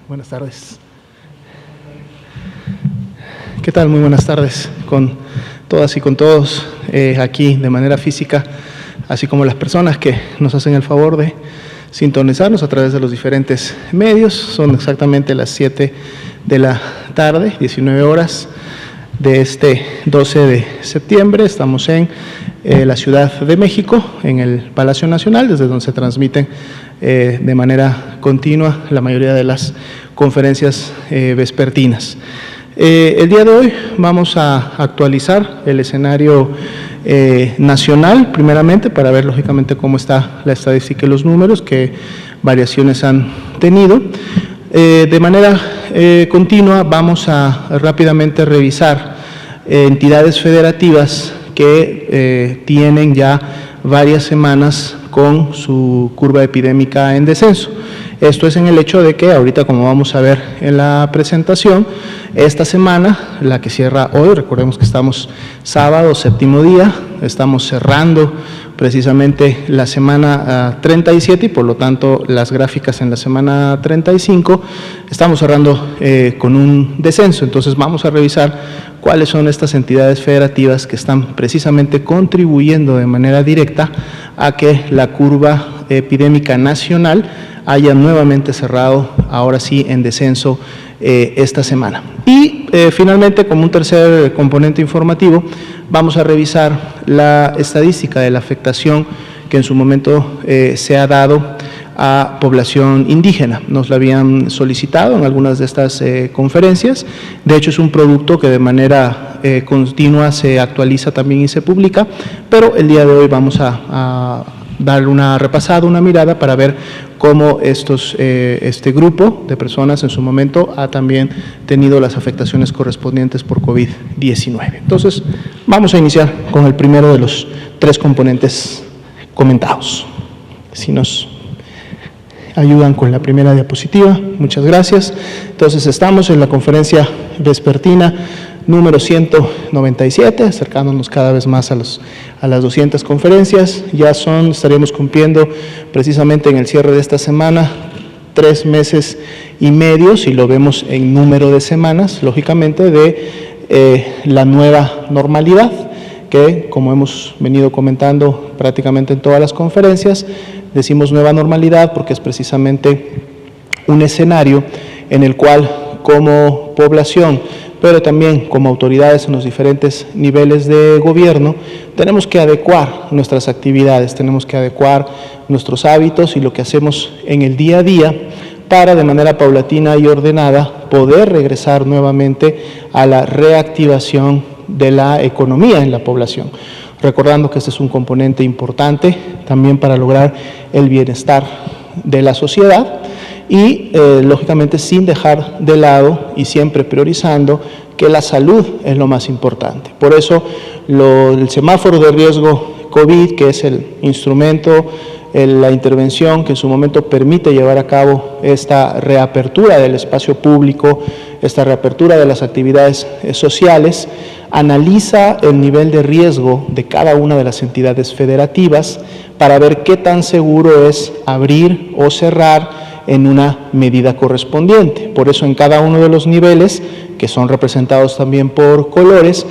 Buenas tardes. ¿Qué tal? Muy buenas tardes con todas y con todos aquí de manera física, así como las personas que nos hacen el favor de sintonizarnos a través de los diferentes medios. Son exactamente las 7 de la tarde, 19 horas de este 12 de septiembre. Estamos en la Ciudad de México, en el Palacio Nacional, desde donde se transmiten de manera continua la mayoría de las conferencias vespertinas. El día de hoy vamos a actualizar el escenario nacional, primeramente, para ver lógicamente cómo está la estadística y los números, qué variaciones han tenido. De manera continua vamos a rápidamente revisar entidades federativas que tienen ya varias semanas con su curva epidémica en descenso. Esto es en el hecho de que ahorita, como vamos a ver en la presentación, esta semana, la que cierra hoy, recordemos que estamos sábado, 7º día, estamos cerrando precisamente la semana 37 y por lo tanto las gráficas en la semana 35 estamos cerrando con un descenso. Entonces vamos a revisar cuáles son estas entidades federativas que están precisamente contribuyendo de manera directa a que la curva epidémica nacional haya nuevamente cerrado, ahora sí, en descenso esta semana. Y finalmente, como un tercer componente informativo, vamos a revisar la estadística de la afectación que en su momento se ha dado a población indígena. Nos la habían solicitado en algunas de estas conferencias. De hecho, es un producto que de manera continua se actualiza también y se publica, pero el día de hoy vamos a dar una repasada, una mirada para ver cómo este grupo de personas en su momento ha también tenido las afectaciones correspondientes por COVID-19. Entonces, vamos a iniciar con el primero de los 3 componentes comentados. Si nos ayudan con la primera diapositiva, muchas gracias. Entonces, estamos en la conferencia vespertina número 197, acercándonos cada vez más a las 200 conferencias. Ya estaríamos cumpliendo precisamente en el cierre de esta semana 3 meses y medio, si lo vemos en número de semanas, lógicamente, de la nueva normalidad, que, como hemos venido comentando prácticamente en todas las conferencias, decimos nueva normalidad porque es precisamente un escenario en el cual, como población, pero también como autoridades en los diferentes niveles de gobierno, tenemos que adecuar nuestras actividades, tenemos que adecuar nuestros hábitos y lo que hacemos en el día a día para, de manera paulatina y ordenada, poder regresar nuevamente a la reactivación de la economía en la población. Recordando que este es un componente importante también para lograr el bienestar de la sociedad, y lógicamente sin dejar de lado y siempre priorizando que la salud es lo más importante. Por eso el semáforo de riesgo COVID, que es el instrumento, la intervención que en su momento permite llevar a cabo esta reapertura del espacio público, esta reapertura de las actividades sociales, analiza el nivel de riesgo de cada una de las entidades federativas para ver qué tan seguro es abrir o cerrar en una medida correspondiente. Por eso, en cada uno de los niveles, que son representados también por colores,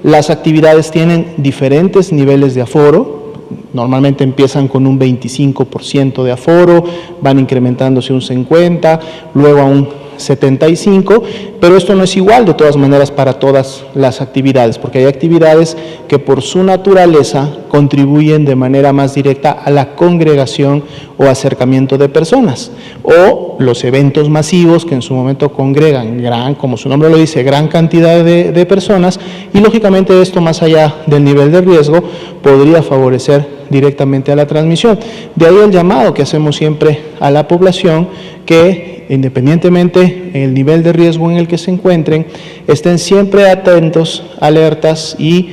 las actividades tienen diferentes niveles de aforo. Normalmente empiezan con un 25% de aforo, van incrementándose un 50%, luego a un 75%, pero esto no es igual de todas maneras para todas las actividades, porque hay actividades que por su naturaleza contribuyen de manera más directa a la congregación o acercamiento de personas, o los eventos masivos que en su momento congregan como su nombre lo dice, gran cantidad de personas, y lógicamente esto, más allá del nivel de riesgo, podría favorecer directamente a la transmisión. De ahí el llamado que hacemos siempre a la población que, independientemente del nivel de riesgo en el que se encuentren, estén siempre atentos, alertas y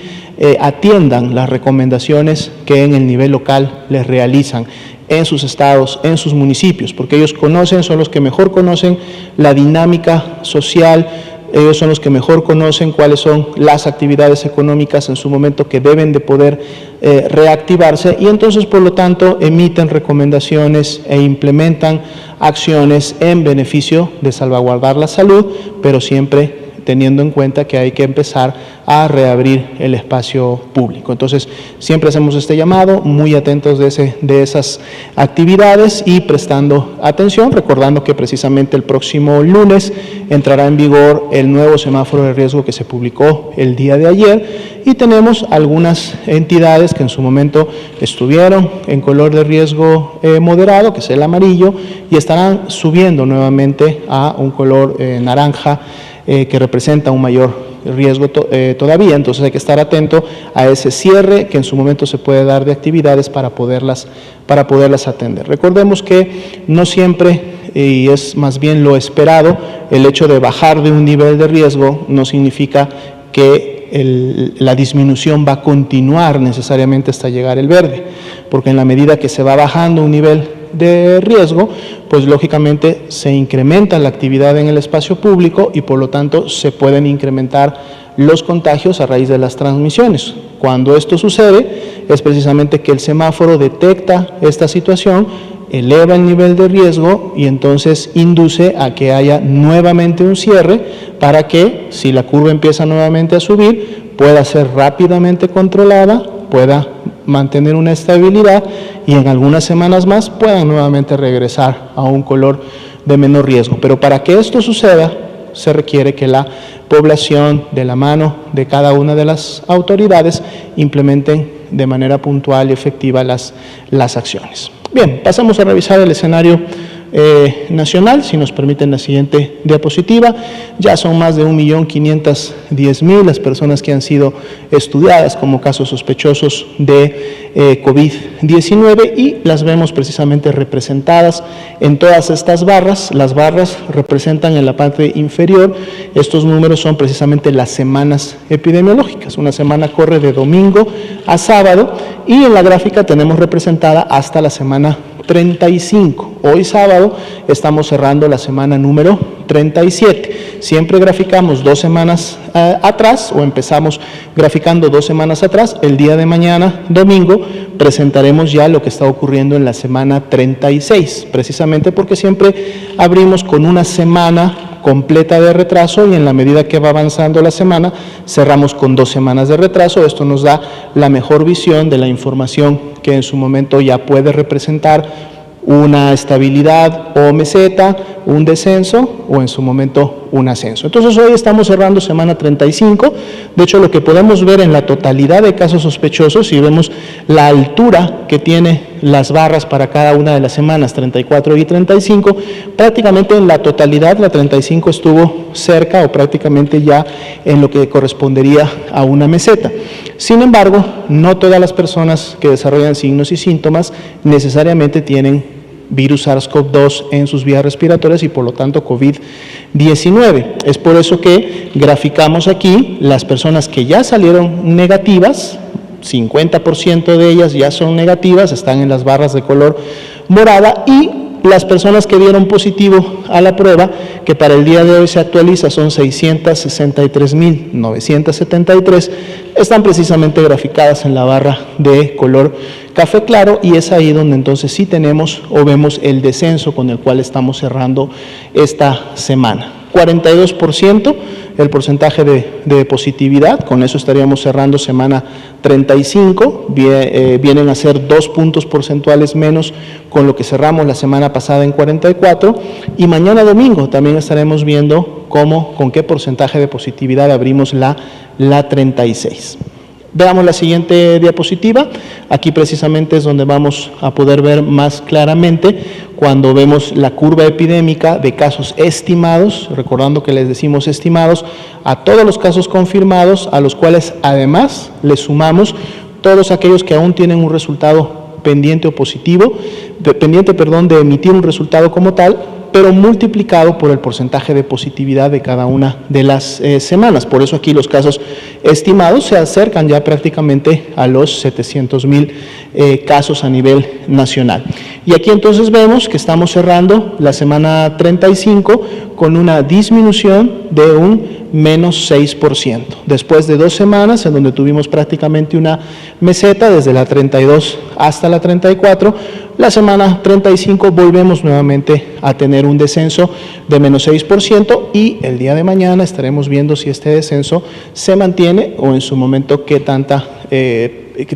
atiendan las recomendaciones que en el nivel local les realizan en sus estados, en sus municipios, porque ellos son los que mejor conocen la dinámica social ellos son los que mejor conocen cuáles son las actividades económicas en su momento que deben de poder reactivarse, y entonces por lo tanto emiten recomendaciones e implementan acciones en beneficio de salvaguardar la salud, pero siempre teniendo en cuenta que hay que empezar a reabrir el espacio público. Entonces, siempre hacemos este llamado, muy atentos de esas actividades y prestando atención, recordando que precisamente el próximo lunes entrará en vigor el nuevo semáforo de riesgo que se publicó el día de ayer, y tenemos algunas entidades que en su momento estuvieron en color de riesgo moderado, que es el amarillo, y estarán subiendo nuevamente a un color naranja, que representa un mayor riesgo todavía. Entonces hay que estar atento a ese cierre que en su momento se puede dar de actividades para poderlas atender. Recordemos que no siempre, y es más bien lo esperado, el hecho de bajar de un nivel de riesgo no significa que la disminución va a continuar necesariamente hasta llegar el verde, porque en la medida que se va bajando un nivel de riesgo, pues lógicamente se incrementa la actividad en el espacio público y por lo tanto se pueden incrementar los contagios a raíz de las transmisiones. Cuando esto sucede es precisamente que el semáforo detecta esta situación, eleva el nivel de riesgo y entonces induce a que haya nuevamente un cierre para que, si la curva empieza nuevamente a subir, pueda ser rápidamente controlada, pueda mantener una estabilidad y en algunas semanas más puedan nuevamente regresar a un color de menor riesgo. Pero para que esto suceda, se requiere que la población, de la mano de cada una de las autoridades, implementen de manera puntual y efectiva las acciones. Bien, pasamos a revisar el escenario nacional, si nos permiten la siguiente diapositiva. Ya son más de 1.510.000 las personas que han sido estudiadas como casos sospechosos de COVID-19 y las vemos precisamente representadas en todas estas barras. Las barras representan en la parte inferior, estos números son precisamente las semanas epidemiológicas. Una semana corre de domingo a sábado y en la gráfica tenemos representada hasta la semana 35. Hoy sábado estamos cerrando la semana número 37. Siempre graficamos 2 semanas atrás o empezamos graficando 2 semanas atrás. El día de mañana, domingo, presentaremos ya lo que está ocurriendo en la semana 36, precisamente porque siempre abrimos con una semana completa de retraso y en la medida que va avanzando la semana cerramos con 2 semanas de retraso. Esto nos da la mejor visión de la información que en su momento ya puede representar una estabilidad o meseta, un descenso o en su momento un ascenso. Entonces hoy estamos cerrando semana 35, de hecho lo que podemos ver en la totalidad de casos sospechosos, si vemos la altura que tiene las barras para cada una de las semanas 34 y 35, prácticamente en la totalidad la 35 estuvo cerca o prácticamente ya en lo que correspondería a una meseta. Sin embargo, no todas las personas que desarrollan signos y síntomas necesariamente tienen virus SARS-CoV-2 en sus vías respiratorias y por lo tanto COVID-19. Es por eso que graficamos aquí las personas que ya salieron negativas, 50% de ellas ya son negativas, están en las barras de color morada, y las personas que dieron positivo a la prueba, que para el día de hoy se actualiza, son 663.973, están precisamente graficadas en la barra de color café claro, y es ahí donde entonces sí tenemos o vemos el descenso con el cual estamos cerrando esta semana. 42% el porcentaje de positividad, con eso estaríamos cerrando semana 35, vienen a ser 2 puntos porcentuales menos con lo que cerramos la semana pasada en 44, y mañana domingo también estaremos viendo con qué porcentaje de positividad abrimos la 36. Veamos la siguiente diapositiva. Aquí precisamente es donde vamos a poder ver más claramente cuando vemos la curva epidémica de casos estimados, recordando que les decimos estimados a todos los casos confirmados, a los cuales además les sumamos todos aquellos que aún tienen un resultado pendiente o positivo, de emitir un resultado como tal, pero multiplicado por el porcentaje de positividad de cada una de las semanas. Por eso aquí los casos estimados se acercan ya prácticamente a los 700,000 casos a nivel nacional. Y aquí entonces vemos que estamos cerrando la semana 35 con una disminución de un menos 6%. Después de 2 semanas en donde tuvimos prácticamente una meseta desde la 32 hasta la 34, la semana 35 volvemos nuevamente a tener un descenso de menos 6% y el día de mañana estaremos viendo si este descenso se mantiene o en su momento qué tanta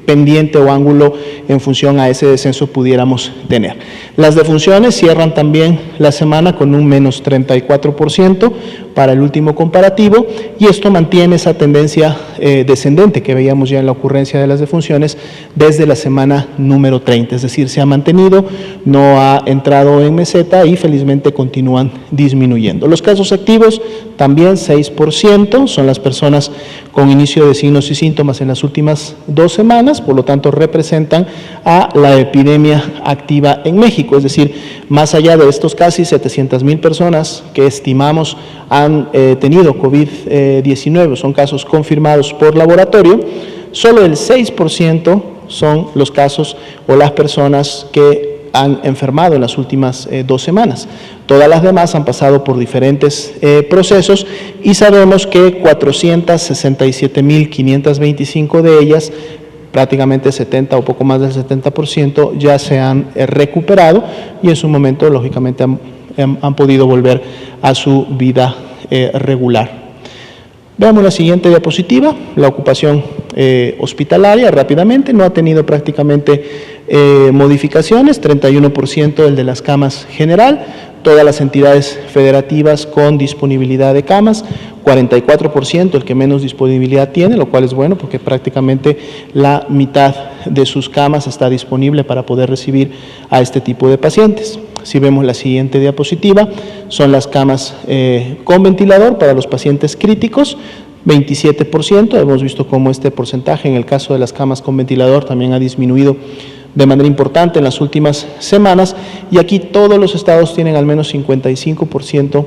pendiente o ángulo en función a ese descenso pudiéramos tener. Las defunciones cierran también la semana con un menos 34% para el último comparativo y esto mantiene esa tendencia descendente que veíamos ya en la ocurrencia de las defunciones desde la semana número 30, es decir, se ha mantenido, no ha entrado en meseta y felizmente continúan disminuyendo. Los casos activos también 6%, son las personas con inicio de signos y síntomas en las últimas 2 semanas, por lo tanto representan a la epidemia activa en México, es decir, más allá de estos casi 700,000 personas que estimamos han tenido COVID-19, son casos confirmados por laboratorio, solo el 6% son los casos o las personas que han enfermado en las últimas 2 semanas. Todas las demás han pasado por diferentes procesos y sabemos que 467,525 de ellas, prácticamente 70 o poco más del 70%, ya se han recuperado y en su momento, lógicamente, han podido volver a su vida regular. Veamos la siguiente diapositiva, la ocupación hospitalaria rápidamente, no ha tenido prácticamente modificaciones, 31% el de las camas general, todas las entidades federativas con disponibilidad de camas, 44% el que menos disponibilidad tiene, lo cual es bueno porque prácticamente la mitad de sus camas está disponible para poder recibir a este tipo de pacientes. Si vemos la siguiente diapositiva, son las camas con ventilador para los pacientes críticos, 27%, hemos visto cómo este porcentaje en el caso de las camas con ventilador también ha disminuido de manera importante en las últimas semanas y aquí todos los estados tienen al menos 55%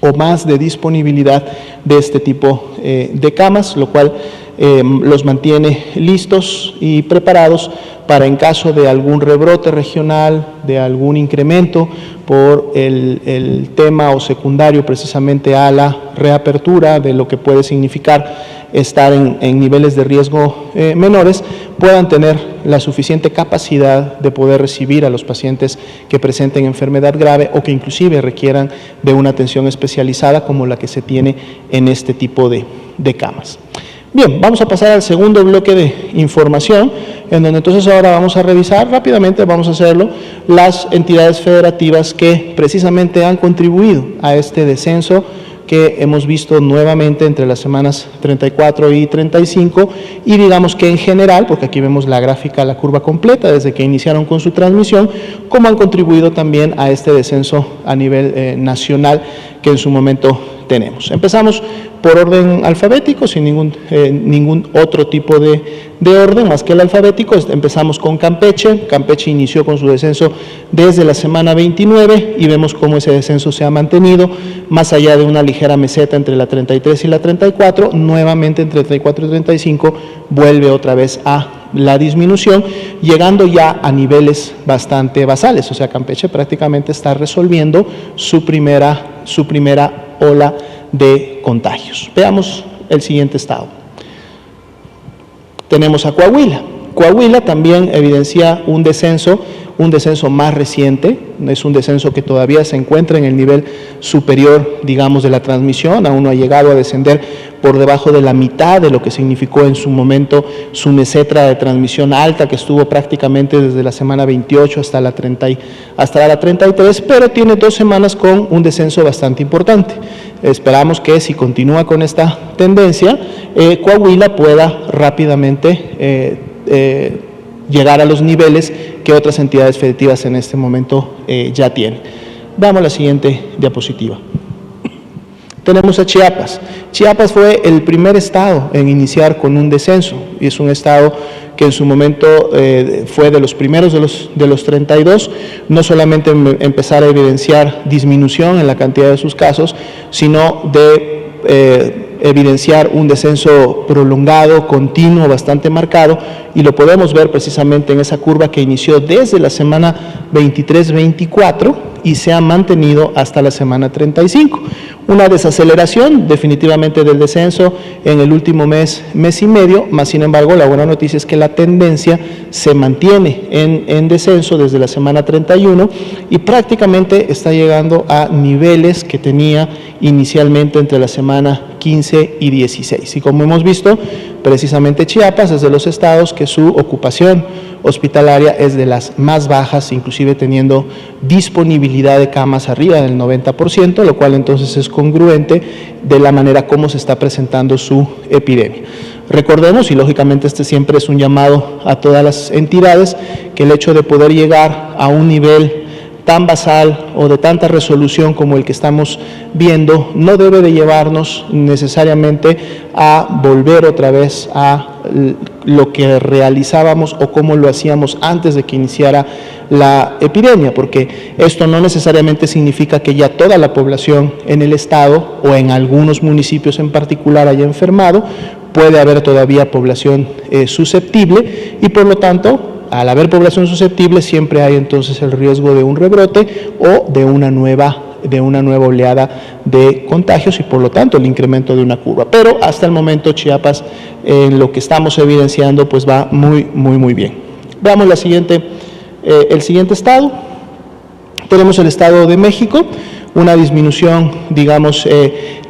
o más de disponibilidad de este tipo de camas, lo cual los mantiene listos y preparados para en caso de algún rebrote regional, de algún incremento por el tema o secundario precisamente a la reapertura de lo que puede significar estar en niveles de riesgo menores, puedan tener la suficiente capacidad de poder recibir a los pacientes que presenten enfermedad grave o que inclusive requieran de una atención especializada como la que se tiene en este tipo de camas. Bien, vamos a pasar al segundo bloque de información, en donde entonces ahora vamos a revisar rápidamente, vamos a hacerlo, las entidades federativas que precisamente han contribuido a este descenso que hemos visto nuevamente entre las semanas 34 y 35 y digamos que en general, porque aquí vemos la gráfica, la curva completa desde que iniciaron con su transmisión, cómo han contribuido también a este descenso a nivel nacional que en su momento tenemos. Empezamos por orden alfabético, sin ningún otro tipo de orden más que el alfabético. Empezamos con Campeche. Campeche inició con su descenso desde la semana 29 y vemos cómo ese descenso se ha mantenido más allá de una ligera meseta entre la 33 y la 34, nuevamente entre 34 y 35 vuelve otra vez a la disminución, llegando ya a niveles bastante basales, o sea, Campeche prácticamente está resolviendo su primera ola de contagios. Veamos el siguiente estado. Tenemos a Coahuila. Coahuila también evidencia un descenso más reciente, es un descenso que todavía se encuentra en el nivel superior, digamos, de la transmisión, aún no ha llegado a descender por debajo de la mitad de lo que significó en su momento su meseta de transmisión alta, que estuvo prácticamente desde la semana 28 hasta la 33, pero tiene 2 semanas con un descenso bastante importante. Esperamos que si continúa con esta tendencia, Coahuila pueda rápidamente llegar a los niveles que otras entidades federativas en este momento ya tienen. Veamos la siguiente diapositiva. Tenemos a Chiapas. Chiapas fue el primer estado en iniciar con un descenso y es un estado que en su momento fue de los primeros de los 32, no solamente empezar a evidenciar disminución en la cantidad de sus casos, sino de evidenciar un descenso prolongado, continuo, bastante marcado, y lo podemos ver precisamente en esa curva que inició desde la semana 23-24 y se ha mantenido hasta la semana 35. Una desaceleración definitivamente del descenso en el último mes y medio, más sin embargo la buena noticia es que la tendencia se mantiene en descenso desde la semana 31 y prácticamente está llegando a niveles que tenía inicialmente entre la semana 15 y 16. Y como hemos visto, precisamente Chiapas es de los estados que su ocupación hospitalaria es de las más bajas, inclusive teniendo disponibilidad de camas arriba del 90%, lo cual entonces es congruente de la manera como se está presentando su epidemia. Recordemos, y lógicamente este siempre es un llamado a todas las entidades, que el hecho de poder llegar a un nivel tan basal o de tanta resolución como el que estamos viendo no debe de llevarnos necesariamente a volver otra vez a lo que realizábamos o cómo lo hacíamos antes de que iniciara la epidemia, porque esto no necesariamente significa que ya toda la población en el estado o en algunos municipios en particular haya enfermado. Puede haber todavía población susceptible y por lo tanto, al haber población susceptible, siempre hay entonces el riesgo de un rebrote o de una nueva oleada de contagios y por lo tanto el incremento de una curva. Pero hasta el momento Chiapas, en lo que estamos evidenciando, pues va muy bien. Veamos el siguiente estado. Tenemos el Estado de México, una disminución, digamos,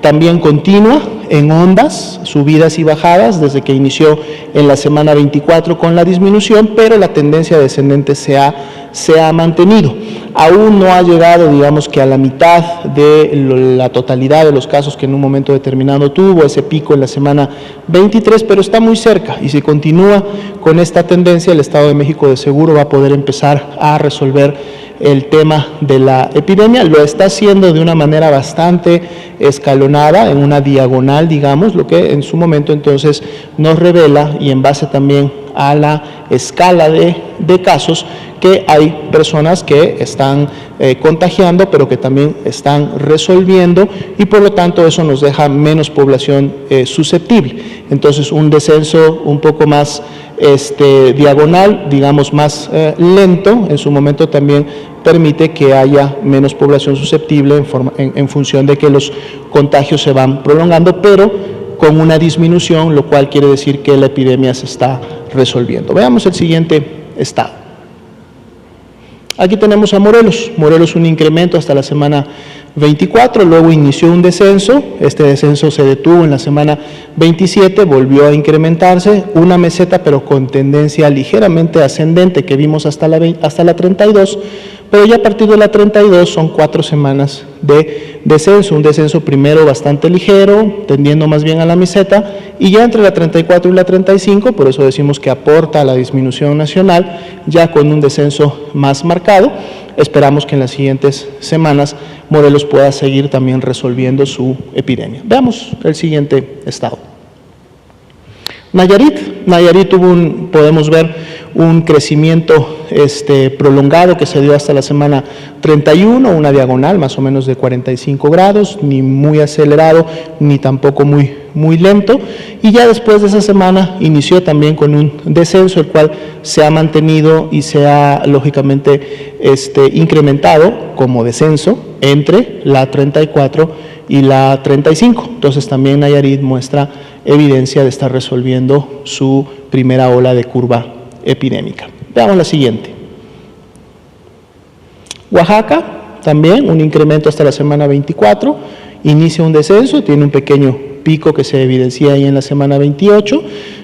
también continua, en ondas, subidas y bajadas, desde que inició en la semana 24 con la disminución, pero la tendencia descendente se ha mantenido. Aún no ha llegado, digamos, que a la mitad de la totalidad de los casos que en un momento determinado tuvo ese pico en la semana 23, pero está muy cerca, y si continúa con esta tendencia, el Estado de México de seguro va a poder empezar a resolver el tema de la epidemia. Lo está haciendo de una manera bastante escalonada, en una diagonal, digamos, lo que en su momento entonces nos revela, y en base también a la escala de casos, que hay personas que están contagiando, pero que también están resolviendo, y por lo tanto eso nos deja menos población susceptible. Entonces un descenso un poco más diagonal, digamos más lento, en su momento también permite que haya menos población susceptible en función de que los contagios se van prolongando, pero con una disminución, lo cual quiere decir que la epidemia se está resolviendo. Veamos el siguiente estado. Aquí tenemos a Morelos. Morelos un incremento hasta la semana 24, luego inició un descenso, este descenso se detuvo en la semana 27, volvió a incrementarse, una meseta pero con tendencia ligeramente ascendente que vimos hasta la 32, pero ya a partir de la 32 son 4 semanas de descenso, un descenso primero bastante ligero, tendiendo más bien a la meseta, y ya entre la 34 y la 35, por eso decimos que aporta a la disminución nacional, ya con un descenso más marcado. Esperamos que en las siguientes semanas Morelos pueda seguir también resolviendo su epidemia. Veamos el siguiente estado. Nayarit tuvo podemos ver un crecimiento prolongado que se dio hasta la semana 31, una diagonal más o menos de 45 grados, ni muy acelerado, ni tampoco muy lento, y ya después de esa semana inició también con un descenso, el cual se ha mantenido y se ha lógicamente incrementado como descenso entre la 34 y la 35. Entonces también Nayarit muestra evidencia de estar resolviendo su primera ola de curva epidémica. Veamos la siguiente. Oaxaca, también un incremento hasta la semana 24, inicia un descenso, tiene un pequeño pico que se evidencia ahí en la semana 28,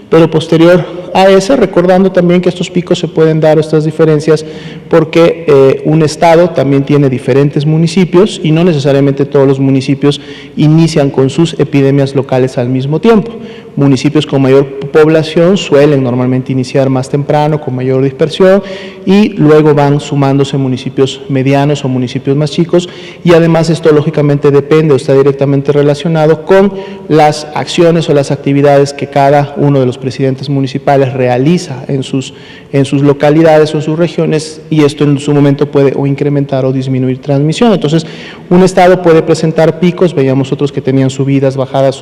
pero posterior a ese, recordando también que estos picos se pueden dar, estas diferencias, porque un estado también tiene diferentes municipios y no necesariamente todos los municipios inician con sus epidemias locales al mismo tiempo. municipios con mayor población suelen normalmente iniciar más temprano, con mayor dispersión, y luego van sumándose municipios medianos o municipios más chicos, y además esto lógicamente depende o está directamente relacionado con las acciones o las actividades que cada uno de los presidentes municipales realiza en sus localidades o en sus regiones, y esto en su momento puede o incrementar o disminuir transmisión. Entonces, un estado puede presentar picos, veíamos otros que tenían subidas, bajadas,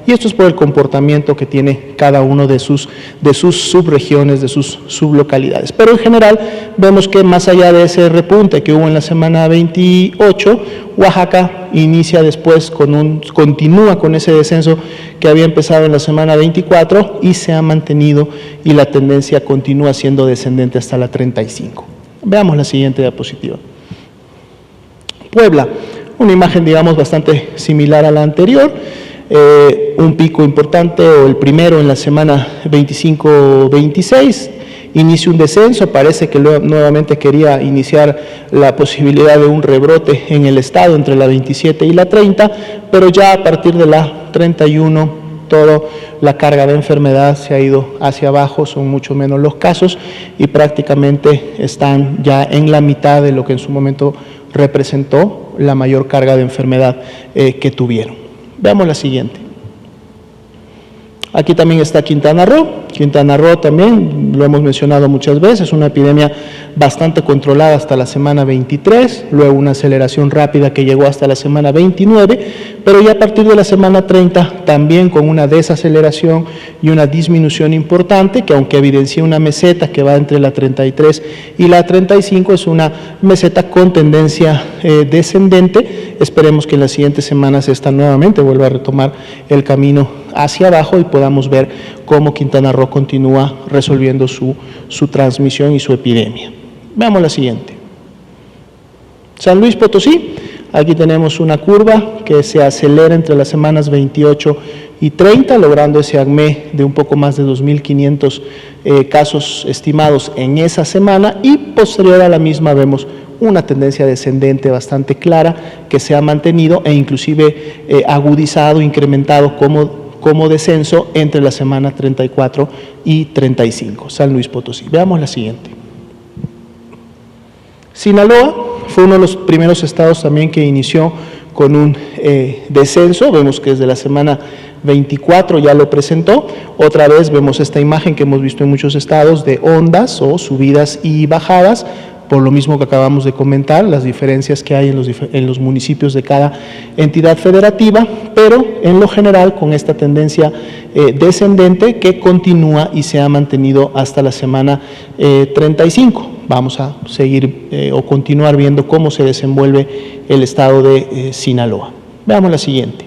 y esto es por el comportamiento que tiene cada uno de sus subregiones, de sus sublocalidades. Pero en general vemos que más allá de ese repunte que hubo en la semana 28, Oaxaca inicia después continúa con ese descenso que había empezado en la semana 24 y se ha mantenido, y la tendencia continúa siendo descendente hasta la 35. Veamos la siguiente diapositiva. Puebla, una imagen digamos bastante similar a la anterior, un pico importante, o el primero en la semana 25-26, inicia un descenso, parece que nuevamente quería iniciar la posibilidad de un rebrote en el estado entre la 27 y la 30, pero ya a partir de la 31 toda la carga de enfermedad se ha ido hacia abajo, son mucho menos los casos y prácticamente están ya en la mitad de lo que en su momento representó la mayor carga de enfermedad que tuvieron. Veamos la siguiente. Aquí también está Quintana Roo. Quintana Roo también, lo hemos mencionado muchas veces, una epidemia bastante controlada hasta la semana 23, luego una aceleración rápida que llegó hasta la semana 29, pero ya a partir de la semana 30 también con una desaceleración y una disminución importante, que aunque evidencia una meseta que va entre la 33 y la 35, es una meseta con tendencia descendente. Esperemos que en las siguientes semanas esta nuevamente vuelva a retomar el camino hacia abajo y podamos ver cómo Quintana Roo continúa resolviendo su transmisión y su epidemia. Veamos la siguiente. San Luis Potosí, aquí tenemos una curva que se acelera entre las semanas 28 y 30, logrando ese ACME de un poco más de 2.500 casos estimados en esa semana, y posterior a la misma vemos una tendencia descendente bastante clara que se ha mantenido e inclusive agudizado, incrementado como descenso entre la semana 34 y 35, San Luis Potosí. Veamos la siguiente. Sinaloa fue uno de los primeros estados también que inició con un descenso, vemos que desde la semana 24 ya lo presentó. Otra vez vemos esta imagen que hemos visto en muchos estados de ondas o subidas y bajadas, por lo mismo que acabamos de comentar, las diferencias que hay en los municipios de cada entidad federativa, pero en lo general con esta tendencia descendente que continúa y se ha mantenido hasta la semana 35. Vamos a seguir o continuar viendo cómo se desenvuelve el estado de Sinaloa. Veamos la siguiente.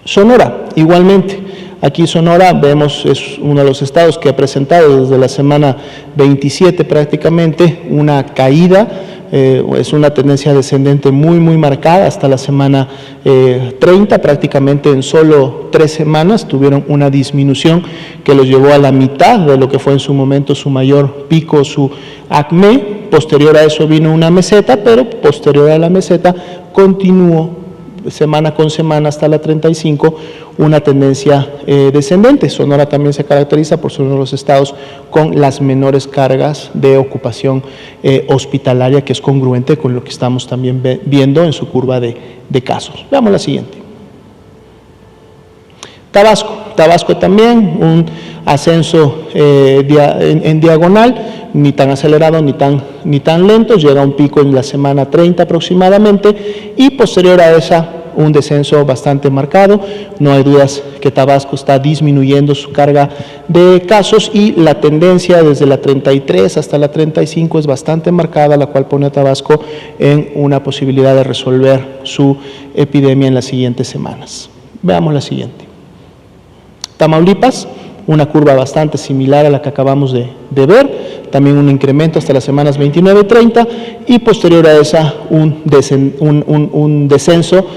Sonora, igualmente. Aquí Sonora vemos es uno de los estados que ha presentado desde la semana 27 prácticamente una caída, es una tendencia descendente muy marcada hasta la semana 30, prácticamente en solo 3 semanas tuvieron una disminución que los llevó a la mitad de lo que fue en su momento su mayor pico, su ACME. Posterior a eso vino una meseta, pero posterior a la meseta continuó semana con semana hasta la 35 una tendencia descendente. Sonora también se caracteriza por ser uno de los estados con las menores cargas de ocupación hospitalaria, que es congruente con lo que estamos también viendo en su curva de casos. Veamos la siguiente. Tabasco también un ascenso en diagonal, ni tan acelerado ni tan lento, llega a un pico en la semana 30 aproximadamente y posterior a esa un descenso bastante marcado. No hay dudas que Tabasco está disminuyendo su carga de casos y la tendencia desde la 33 hasta la 35 es bastante marcada, la cual pone a Tabasco en una posibilidad de resolver su epidemia en las siguientes semanas. Veamos la siguiente. Tamaulipas, una curva bastante similar a la que acabamos de ver, también un incremento hasta las semanas 29 y 30 y posterior a esa un descenso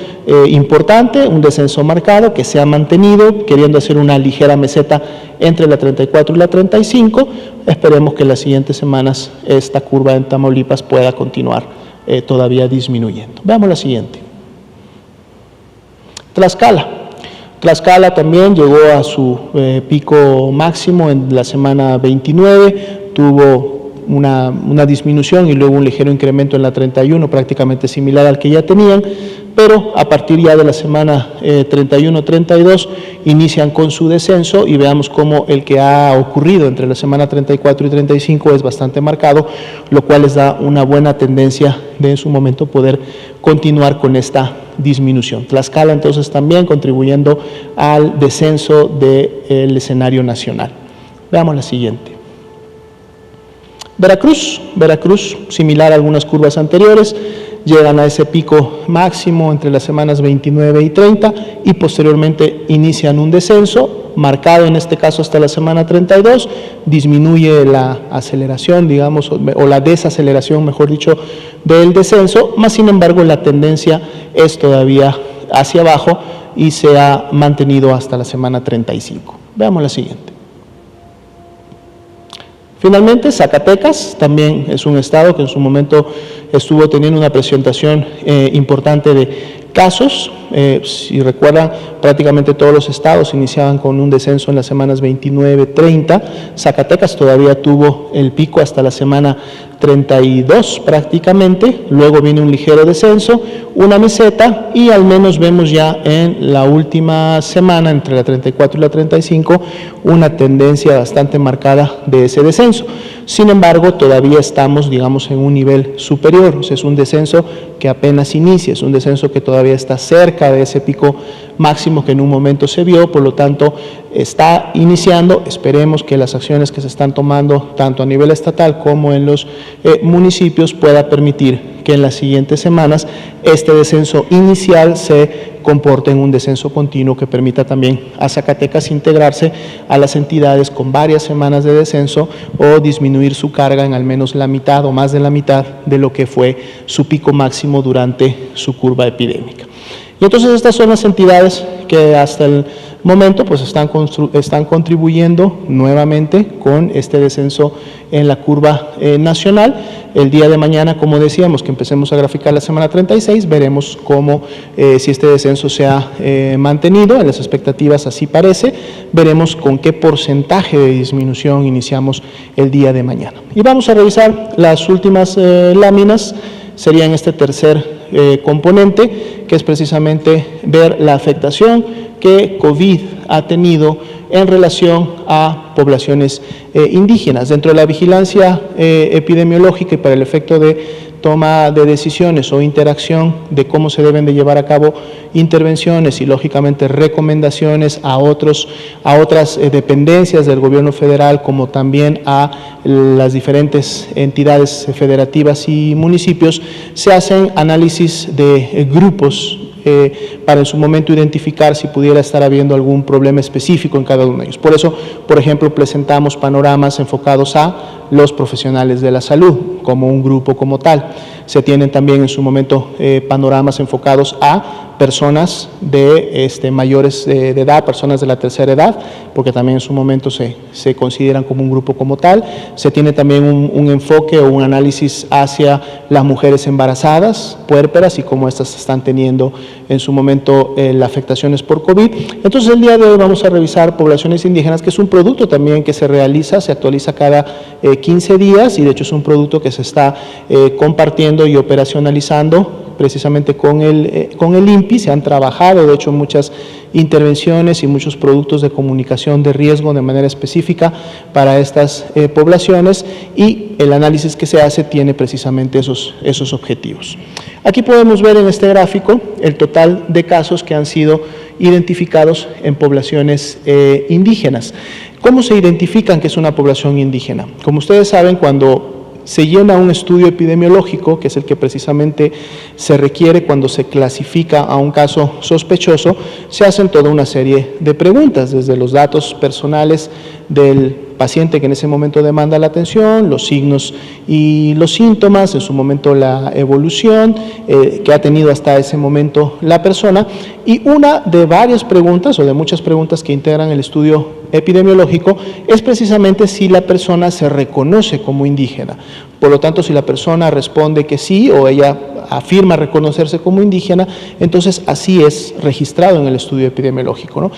importante, un descenso marcado que se ha mantenido, queriendo hacer una ligera meseta entre la 34 y la 35. Esperemos que en las siguientes semanas esta curva en Tamaulipas pueda continuar todavía disminuyendo. Veamos la siguiente. Tlaxcala. Tlaxcala también llegó a su pico máximo en la semana 29, tuvo una disminución y luego un ligero incremento en la 31, prácticamente similar al que ya tenían, pero a partir ya de la semana 31-32 inician con su descenso y veamos cómo el que ha ocurrido entre la semana 34 y 35 es bastante marcado, lo cual les da una buena tendencia de en su momento poder continuar con esta disminución. Tlaxcala entonces también contribuyendo al descenso del escenario nacional. Veamos la siguiente. Veracruz, similar a algunas curvas anteriores, llegan a ese pico máximo entre las semanas 29 y 30 y posteriormente inician un descenso, marcado en este caso hasta la semana 32, disminuye la aceleración, digamos, o la desaceleración, mejor dicho, del descenso, más sin embargo la tendencia es todavía hacia abajo y se ha mantenido hasta la semana 35. Veamos la siguiente. Finalmente, Zacatecas también es un estado que en su momento estuvo teniendo una presentación importante de casos. Si recuerdan, prácticamente todos los estados iniciaban con un descenso en las semanas 29-30. Zacatecas todavía tuvo el pico hasta la semana 32 prácticamente, luego viene un ligero descenso, una meseta y al menos vemos ya en la última semana, entre la 34 y la 35, una tendencia bastante marcada de ese descenso. Sin embargo, todavía estamos, digamos, en un nivel superior, o sea, es un descenso que apenas inicia, es un descenso que todavía está cerca de ese pico máximo que en un momento se vio, por lo tanto, está iniciando. Esperemos que las acciones que se están tomando, tanto a nivel estatal como en los municipios, pueda permitir que en las siguientes semanas este descenso inicial se comporte en un descenso continuo que permita también a Zacatecas integrarse a las entidades con varias semanas de descenso o disminuir su carga en al menos la mitad o más de la mitad de lo que fue su pico máximo durante su curva epidémica. Y entonces estas son las entidades que hasta el momento pues están contribuyendo nuevamente con este descenso en la curva nacional. El día de mañana, como decíamos, que empecemos a graficar la semana 36, veremos cómo, si este descenso se ha mantenido, en las expectativas así parece, veremos con qué porcentaje de disminución iniciamos el día de mañana. Y vamos a revisar las últimas láminas, sería en este tercer componente, que es precisamente ver la afectación que COVID ha tenido en relación a poblaciones indígenas. Dentro de la vigilancia epidemiológica y para el efecto de toma de decisiones o interacción de cómo se deben de llevar a cabo intervenciones y lógicamente recomendaciones a otras dependencias del gobierno federal, como también a las diferentes entidades federativas y municipios, se hacen análisis de grupos para en su momento identificar si pudiera estar habiendo algún problema específico en cada uno de ellos. Por eso, por ejemplo, presentamos panoramas enfocados a los profesionales de la salud, como un grupo como tal. Se tienen también en su momento panoramas enfocados a personas de mayores de edad, personas de la tercera edad, porque también en su momento se consideran como un grupo como tal. Se tiene también un enfoque o un análisis hacia las mujeres embarazadas, puérperas, y cómo estas están teniendo en su momento las afectaciones por COVID. Entonces, el día de hoy vamos a revisar poblaciones indígenas, que es un producto también que se realiza, se actualiza cada 15 días, y de hecho es un producto que se está compartiendo y operacionalizando precisamente con el INPI. Se han trabajado, de hecho, muchas intervenciones y muchos productos de comunicación de riesgo de manera específica para estas poblaciones, y el análisis que se hace tiene precisamente esos objetivos. Aquí podemos ver en este gráfico el total de casos que han sido identificados en poblaciones indígenas. ¿Cómo se identifican que es una población indígena? Como ustedes saben, cuando se llena un estudio epidemiológico, que es el que precisamente se requiere cuando se clasifica a un caso sospechoso, se hacen toda una serie de preguntas, desde los datos personales del paciente que en ese momento demanda la atención, los signos y los síntomas, en su momento la evolución que ha tenido hasta ese momento la persona, y una de varias preguntas o de muchas preguntas que integran el estudio epidemiológico es precisamente si la persona se reconoce como indígena. Por lo tanto, si la persona responde que sí o ella afirma reconocerse como indígena, entonces así es registrado en el estudio epidemiológico, ¿no?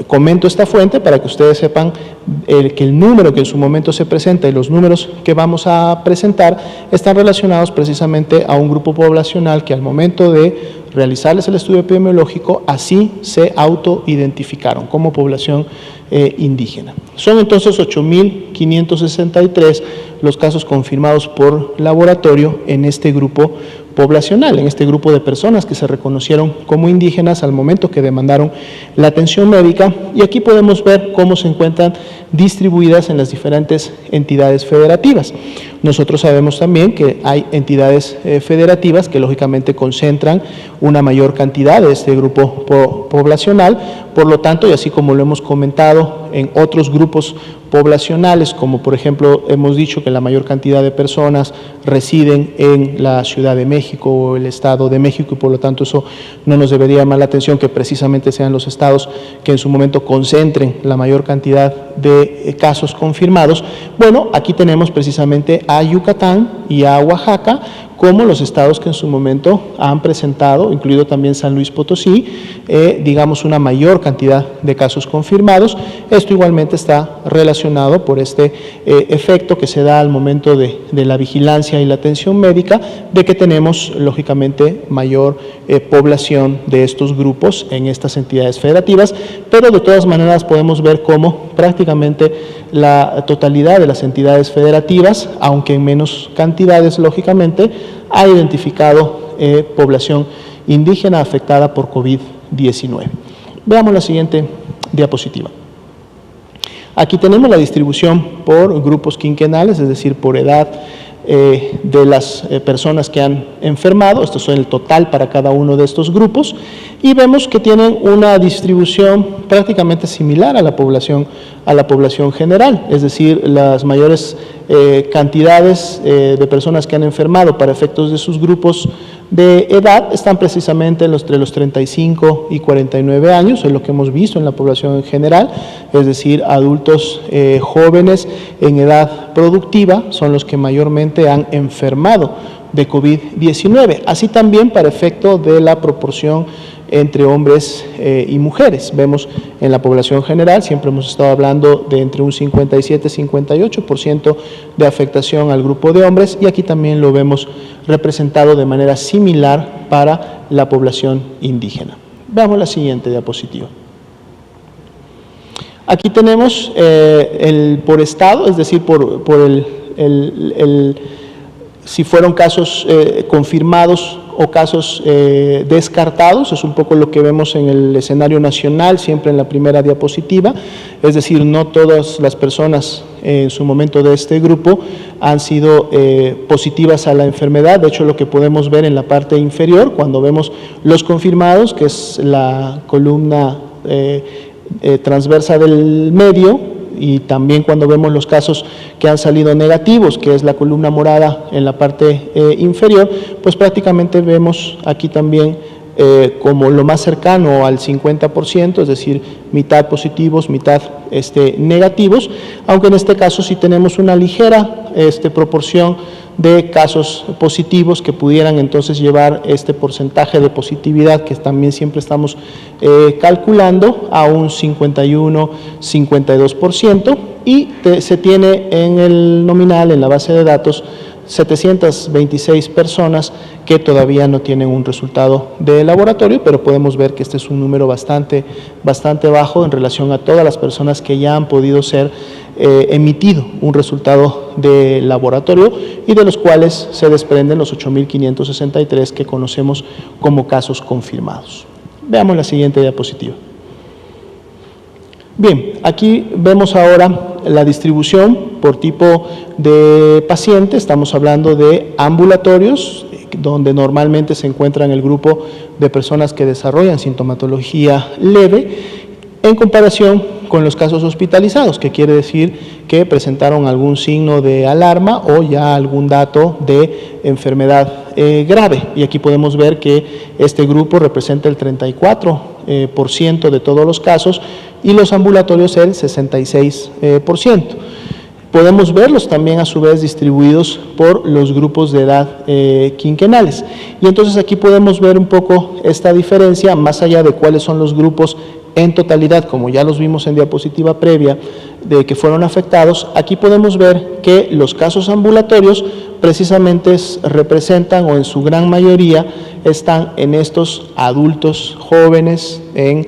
Comento esta fuente para que ustedes sepan que el número que en su momento se presenta y los números que vamos a presentar están relacionados precisamente a un grupo poblacional que al momento de realizarles el estudio epidemiológico así se autoidentificaron como población indígena. Son entonces 8.563 los casos confirmados por laboratorio en este grupo poblacional, en este grupo de personas que se reconocieron como indígenas al momento que demandaron la atención médica, y aquí podemos ver cómo se encuentran distribuidas en las diferentes entidades federativas. Nosotros sabemos también que hay entidades federativas que lógicamente concentran una mayor cantidad de este grupo poblacional, por lo tanto, y así como lo hemos comentado en otros grupos poblacionales, como por ejemplo hemos dicho que la mayor cantidad de personas residen en la Ciudad de México o el Estado de México, y por lo tanto eso no nos debería llamar la atención que precisamente sean los estados que en su momento concentren la mayor cantidad de casos confirmados. Bueno, aquí tenemos precisamente a Yucatán y a Oaxaca como los estados que en su momento han presentado, incluido también San Luis Potosí, digamos una mayor cantidad de casos confirmados. Esto igualmente está relacionado por este efecto que se da al momento de la vigilancia y la atención médica, de que tenemos lógicamente mayor población de estos grupos en estas entidades federativas, pero de todas maneras podemos ver cómo prácticamente la totalidad de las entidades federativas, aunque en menos cantidades lógicamente, ha identificado población indígena afectada por COVID-19. Veamos la siguiente diapositiva. Aquí tenemos la distribución por grupos quinquenales, es decir, por edad de las personas que han enfermado. Esto es el total para cada uno de estos grupos, y vemos que tienen una distribución prácticamente similar a la población general, es decir, las mayores cantidades de personas que han enfermado para efectos de sus grupos de edad están precisamente entre los 35 y 49 años, es lo que hemos visto en la población en general, es decir, adultos jóvenes en edad productiva son los que mayormente han enfermado de COVID-19, así también para efecto de la proporción entre hombres y mujeres. Vemos en la población general, siempre hemos estado hablando de entre un 57-58% de afectación al grupo de hombres, y aquí también lo vemos representado de manera similar para la población indígena. Veamos la siguiente diapositiva. Aquí tenemos por estado, es decir, si fueron casos confirmados o casos descartados. Es un poco lo que vemos en el escenario nacional, siempre en la primera diapositiva, es decir, no todas las personas en su momento de este grupo han sido positivas a la enfermedad. De hecho, lo que podemos ver en la parte inferior, cuando vemos los confirmados, que es la columna transversa del medio, y también cuando vemos los casos que han salido negativos, que es la columna morada en la parte inferior, pues prácticamente vemos aquí también como lo más cercano al 50%, es decir, mitad positivos, mitad negativos, aunque en este caso sí tenemos una ligera proporción de casos positivos que pudieran entonces llevar este porcentaje de positividad que también siempre estamos calculando a un 51-52%, y se tiene en el nominal, en la base de datos, 726 personas que todavía no tienen un resultado de laboratorio, pero podemos ver que este es un número bastante bajo en relación a todas las personas que ya han podido ser emitido un resultado de laboratorio, y de los cuales se desprenden los 8.563 que conocemos como casos confirmados. Veamos la siguiente diapositiva. Bien, aquí vemos ahora la distribución por tipo de paciente. Estamos hablando de ambulatorios, donde normalmente se encuentra en el grupo de personas que desarrollan sintomatología leve, en comparación con los casos hospitalizados, que quiere decir que presentaron algún signo de alarma o ya algún dato de enfermedad grave. Y aquí podemos ver que este grupo representa el 34% de todos los casos, y los ambulatorios el 66%. Podemos verlos también a su vez distribuidos por los grupos de edad quinquenales. Y entonces aquí podemos ver un poco esta diferencia, más allá de cuáles son los grupos en totalidad, como ya los vimos en diapositiva previa, de que fueron afectados. Aquí podemos ver que los casos ambulatorios precisamente representan, o en su gran mayoría, están en estos adultos jóvenes en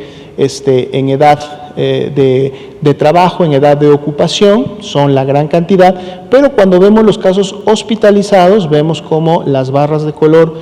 edad de trabajo, en edad de ocupación, son la gran cantidad, pero cuando vemos los casos hospitalizados, vemos como las barras de color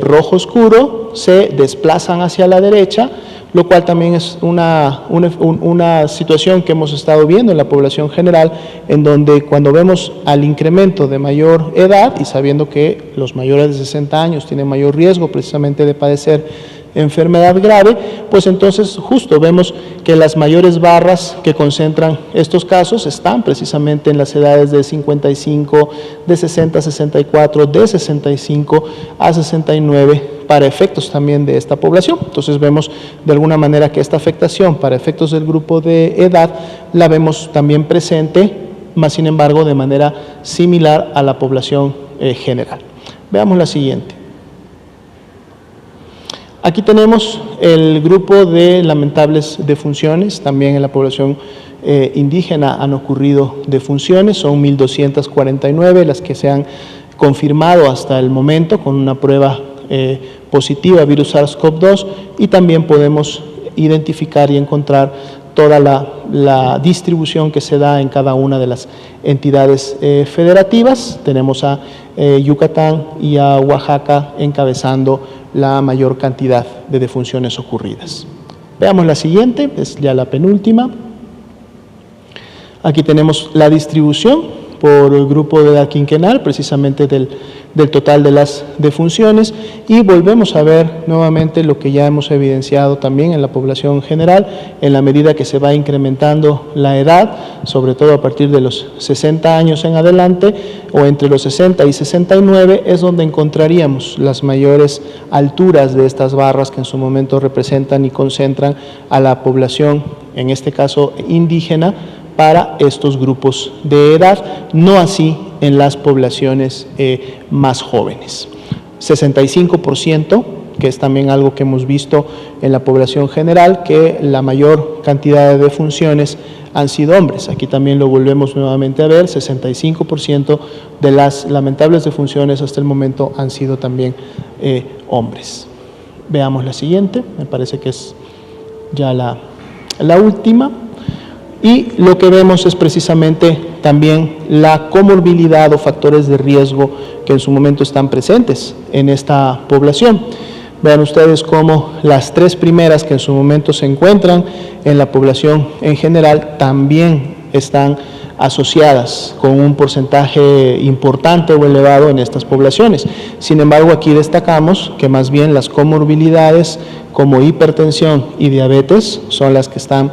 rojo oscuro se desplazan hacia la derecha, lo cual también es una situación que hemos estado viendo en la población general, en donde cuando vemos al incremento de mayor edad, y sabiendo que los mayores de 60 años tienen mayor riesgo precisamente de padecer enfermedad grave, pues entonces justo vemos que las mayores barras que concentran estos casos están precisamente en las edades de 55, de 60 a 64, de 65 a 69, para efectos también de esta población. Entonces vemos de alguna manera que esta afectación para efectos del grupo de edad la vemos también presente, más sin embargo de manera similar a la población general. Veamos la siguiente. Aquí tenemos el grupo de lamentables defunciones, también en la población indígena han ocurrido defunciones, son 1.249 las que se han confirmado hasta el momento con una prueba positiva virus SARS-CoV-2, y también podemos identificar y encontrar toda la distribución que se da en cada una de las entidades federativas. Tenemos a Yucatán y a Oaxaca encabezando la mayor cantidad de defunciones ocurridas. Veamos la siguiente, es ya la penúltima. Aquí tenemos la distribución por grupo de edad quinquenal, precisamente del total de las defunciones, y volvemos a ver nuevamente lo que ya hemos evidenciado también en la población general, en la medida que se va incrementando la edad, sobre todo a partir de los 60 años en adelante, o entre los 60 y 69, es donde encontraríamos las mayores alturas de estas barras que en su momento representan y concentran a la población, en este caso indígena, para estos grupos de edad, no así en las poblaciones más jóvenes. 65%, que es también algo que hemos visto en la población general, que la mayor cantidad de defunciones han sido hombres. Aquí también lo volvemos nuevamente a ver, 65% de las lamentables defunciones hasta el momento han sido también hombres. Veamos la siguiente, me parece que es ya la última. Y lo que vemos es precisamente también la comorbilidad o factores de riesgo que en su momento están presentes en esta población. Vean ustedes cómo las tres primeras que en su momento se encuentran en la población en general también están asociadas con un porcentaje importante o elevado en estas poblaciones. Sin embargo, aquí destacamos que más bien las comorbilidades como hipertensión y diabetes son las que están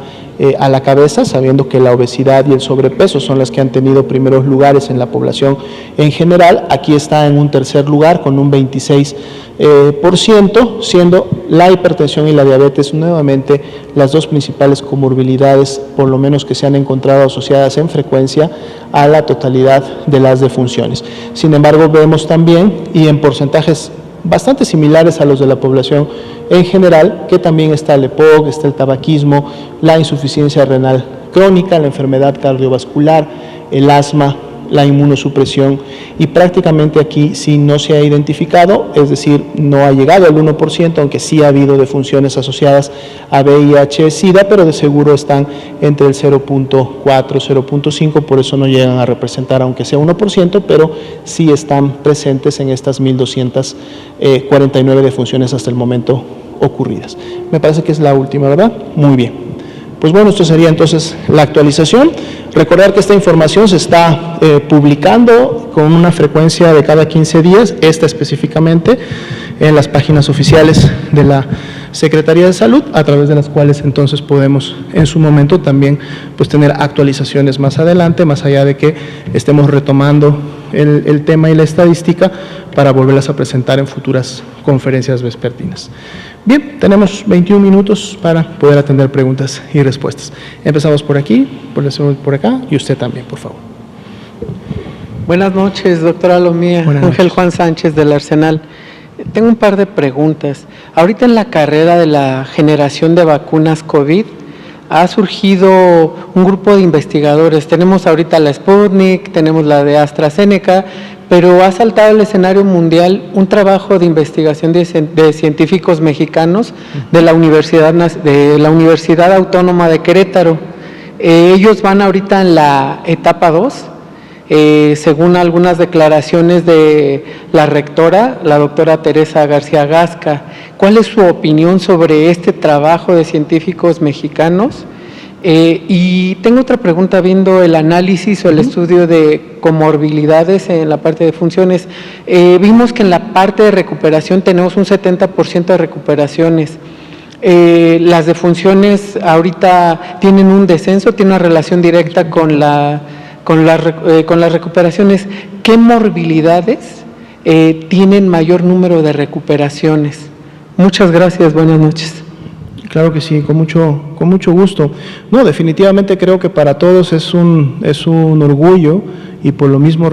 a la cabeza, sabiendo que la obesidad y el sobrepeso son las que han tenido primeros lugares en la población en general. Aquí está en un tercer lugar con un 26%, siendo la hipertensión y la diabetes nuevamente las dos principales comorbilidades, por lo menos que se han encontrado asociadas en frecuencia a la totalidad de las defunciones. Sin embargo, vemos también, y en porcentajes bastante similares a los de la población en general, que también está el EPOC, está el tabaquismo, la insuficiencia renal crónica, la enfermedad cardiovascular, el asma, la inmunosupresión, y prácticamente aquí sí no se ha identificado, es decir, no ha llegado al 1%, aunque sí ha habido defunciones asociadas a VIH-Sida, pero de seguro están entre el 0.4, 0.5, por eso no llegan a representar aunque sea 1%, pero sí están presentes en estas 1.249 defunciones hasta el momento ocurridas. Me parece que es la última, ¿verdad? Muy bien. Pues bueno, esto sería entonces la actualización. Recordar que esta información se está publicando con una frecuencia de cada 15 días, esta específicamente, en las páginas oficiales de la Secretaría de Salud, a través de las cuales entonces podemos en su momento también pues tener actualizaciones más adelante, más allá de que estemos retomando el tema y la estadística para volverlas a presentar en futuras conferencias vespertinas. Bien, tenemos 21 minutos para poder atender preguntas y respuestas. Empezamos por aquí, por acá y usted también, por favor. Buenas noches, doctora Lomía. Ángel Juan Sánchez del Arsenal. Tengo un par de preguntas. Ahorita en la carrera de la generación de vacunas COVID ha surgido un grupo de investigadores. Tenemos ahorita la Sputnik, tenemos la de AstraZeneca, pero ha saltado al escenario mundial un trabajo de investigación de científicos mexicanos de la Universidad Autónoma de Querétaro. Ellos van ahorita en la etapa 2. Según algunas declaraciones de la rectora, la doctora Teresa García Gasca. ¿Cuál es su opinión sobre este trabajo de científicos mexicanos? Y tengo otra pregunta, viendo el análisis o el estudio de comorbilidades en la parte de funciones. Vimos que en la parte de recuperación tenemos un 70% de recuperaciones. Las de funciones ahorita tienen un descenso, tienen una relación directa con las recuperaciones. ¿Qué morbilidades tienen mayor número de recuperaciones? Muchas gracias, buenas noches. Claro que sí, con mucho gusto. No, definitivamente creo que para todos es un orgullo, y por lo mismo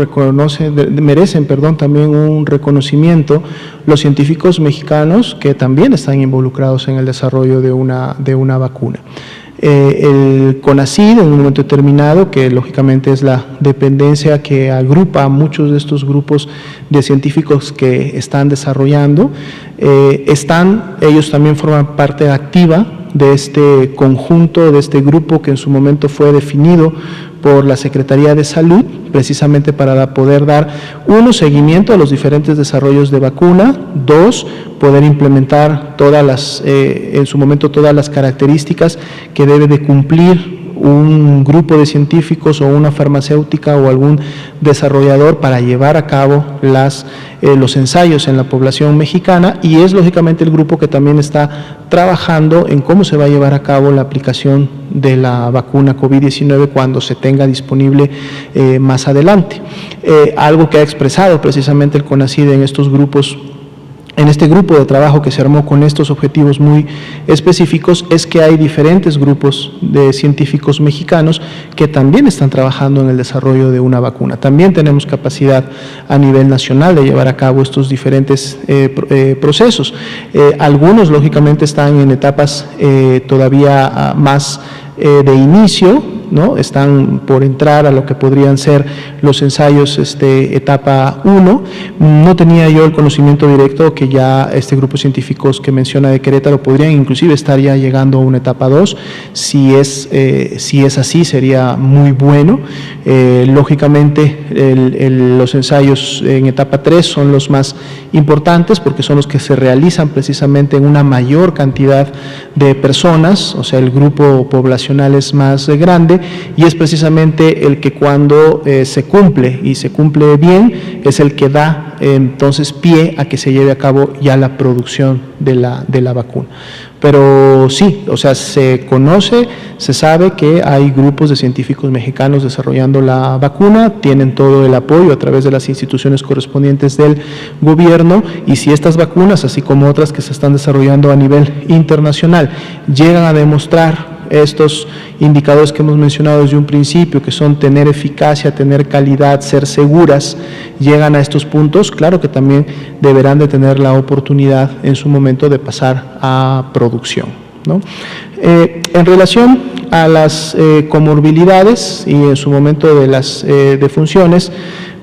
merecen también un reconocimiento los científicos mexicanos que también están involucrados en el desarrollo de una vacuna. El CONACYT, en un momento determinado, que lógicamente es la dependencia que agrupa a muchos de estos grupos de científicos que están desarrollando, ellos también forman parte activa de este conjunto, de este grupo que en su momento fue definido por la Secretaría de Salud, precisamente para poder dar, uno, seguimiento a los diferentes desarrollos de vacuna; dos, poder implementar en su momento todas las características que debe de cumplir un grupo de científicos o una farmacéutica o algún desarrollador para llevar a cabo los ensayos en la población mexicana, y es lógicamente el grupo que también está trabajando en cómo se va a llevar a cabo la aplicación de la vacuna COVID-19 cuando se tenga disponible más adelante. Algo que ha expresado precisamente el CONACYT en este grupo de trabajo que se armó con estos objetivos muy específicos, es que hay diferentes grupos de científicos mexicanos que también están trabajando en el desarrollo de una vacuna. También tenemos capacidad a nivel nacional de llevar a cabo estos diferentes procesos. Algunos, lógicamente, están en etapas todavía más de inicio, ¿no? Están por entrar a lo que podrían ser los ensayos etapa 1. No tenía yo el conocimiento directo que ya este grupo de científicos que menciona de Querétaro podrían inclusive estar ya llegando a una etapa 2. Si es así, sería muy bueno. Lógicamente, los ensayos en etapa 3 son los más importantes porque son los que se realizan precisamente en una mayor cantidad de personas, o sea, el grupo poblacional es más grande, y es precisamente el que cuando se cumple y se cumple bien es el que da entonces pie a que se lleve a cabo ya la producción de la vacuna. Pero sí, o sea, se conoce, se sabe que hay grupos de científicos mexicanos desarrollando la vacuna, tienen todo el apoyo a través de las instituciones correspondientes del gobierno, y si estas vacunas, así como otras que se están desarrollando a nivel internacional, llegan a demostrar estos indicadores que hemos mencionado desde un principio, que son tener eficacia, tener calidad, ser seguras, llegan a estos puntos, claro que también deberán de tener la oportunidad en su momento de pasar a producción, ¿no? En relación a las comorbilidades y en su momento de las defunciones,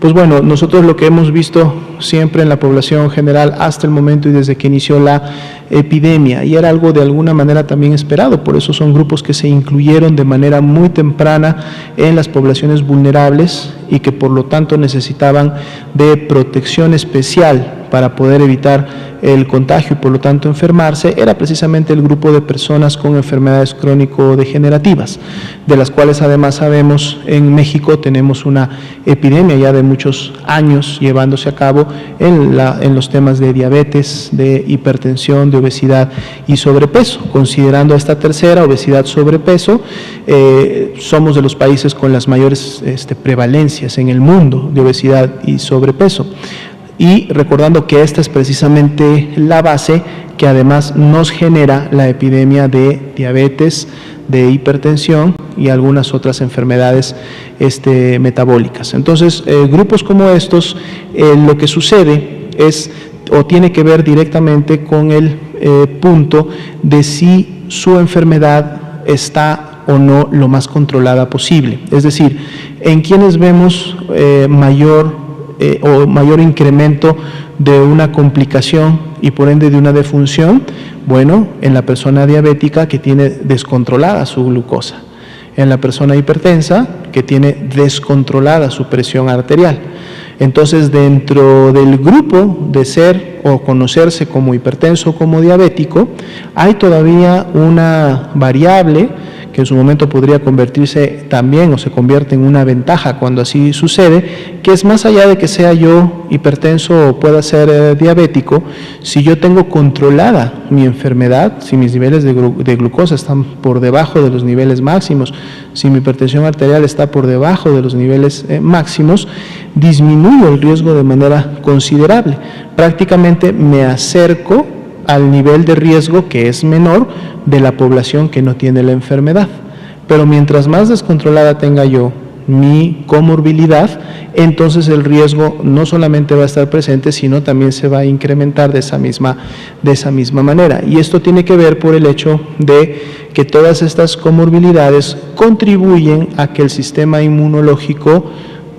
pues bueno, nosotros lo que hemos visto siempre en la población general hasta el momento y desde que inició la epidemia, y era algo de alguna manera también esperado, por eso son grupos que se incluyeron de manera muy temprana en las poblaciones vulnerables y que por lo tanto necesitaban de protección especial para poder evitar el contagio y por lo tanto enfermarse, era precisamente el grupo de personas con enfermedades crónico-degenerativas, de las cuales además sabemos en México tenemos una epidemia ya de muchos años llevándose a cabo en los temas de diabetes, de hipertensión, de obesidad y sobrepeso. Considerando esta tercera, obesidad, sobrepeso, somos de los países con las mayores prevalencias en el mundo de obesidad y sobrepeso. y recordando que esta es precisamente la base que además nos genera la epidemia de diabetes, de hipertensión y algunas otras enfermedades metabólicas. Entonces, grupos como estos, lo que sucede es o tiene que ver directamente con el punto de si su enfermedad está o no lo más controlada posible. Es decir, en quienes vemos mayor incremento de una complicación y por ende de una defunción, bueno, en la persona diabética que tiene descontrolada su glucosa, en la persona hipertensa que tiene descontrolada su presión arterial. Entonces, dentro del grupo de ser o conocerse como hipertenso o como diabético, hay todavía una variable que en su momento podría convertirse también o se convierte en una ventaja cuando así sucede, que es más allá de que sea yo hipertenso o pueda ser diabético, si yo tengo controlada mi enfermedad, si mis niveles de glucosa están por debajo de los niveles máximos, si mi hipertensión arterial está por debajo de los niveles máximos, disminuyo el riesgo de manera considerable. Prácticamente me acerco al nivel de riesgo que es menor de la población que no tiene la enfermedad. Pero mientras más descontrolada tenga yo mi comorbilidad, entonces el riesgo no solamente va a estar presente, sino también se va a incrementar de esa misma manera. Y esto tiene que ver por el hecho de que todas estas comorbilidades contribuyen a que el sistema inmunológico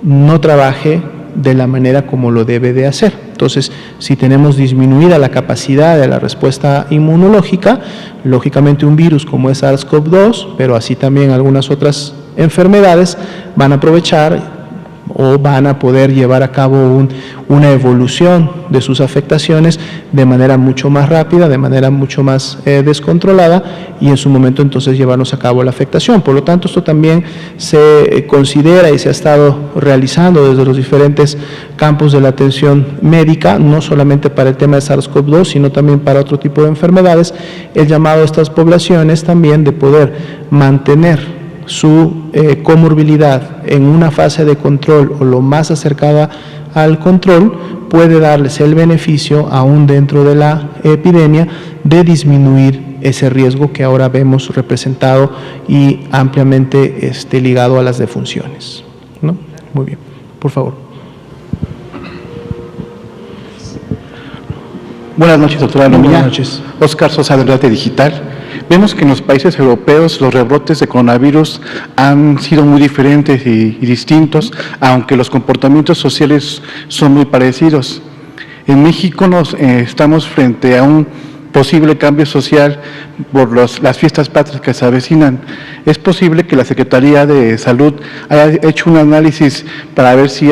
no trabaje de la manera como lo debe de hacer. Entonces, si tenemos disminuida la capacidad de la respuesta inmunológica, lógicamente un virus como es SARS-CoV-2, pero así también algunas otras enfermedades van a aprovechar o van a poder llevar a cabo una evolución de sus afectaciones de manera mucho más rápida, de manera mucho más descontrolada y en su momento entonces llevarnos a cabo la afectación. Por lo tanto, esto también se considera y se ha estado realizando desde los diferentes campos de la atención médica, no solamente para el tema de SARS-CoV-2, sino también para otro tipo de enfermedades, el llamado a estas poblaciones también de poder mantener su comorbilidad en una fase de control o lo más acercada al control, puede darles el beneficio, aún dentro de la epidemia, de disminuir ese riesgo que ahora vemos representado y ampliamente ligado a las defunciones, ¿no? Muy bien, por favor. Buenas noches, doctora Nomía. Buenas noches. Oscar Sosa, de Debate Digital. Vemos que en los países europeos los rebrotes de coronavirus han sido muy diferentes y distintos, aunque los comportamientos sociales son muy parecidos. En México estamos frente a un posible cambio social por las fiestas patrias que se avecinan. ¿Es posible que la Secretaría de Salud haya hecho un análisis para ver si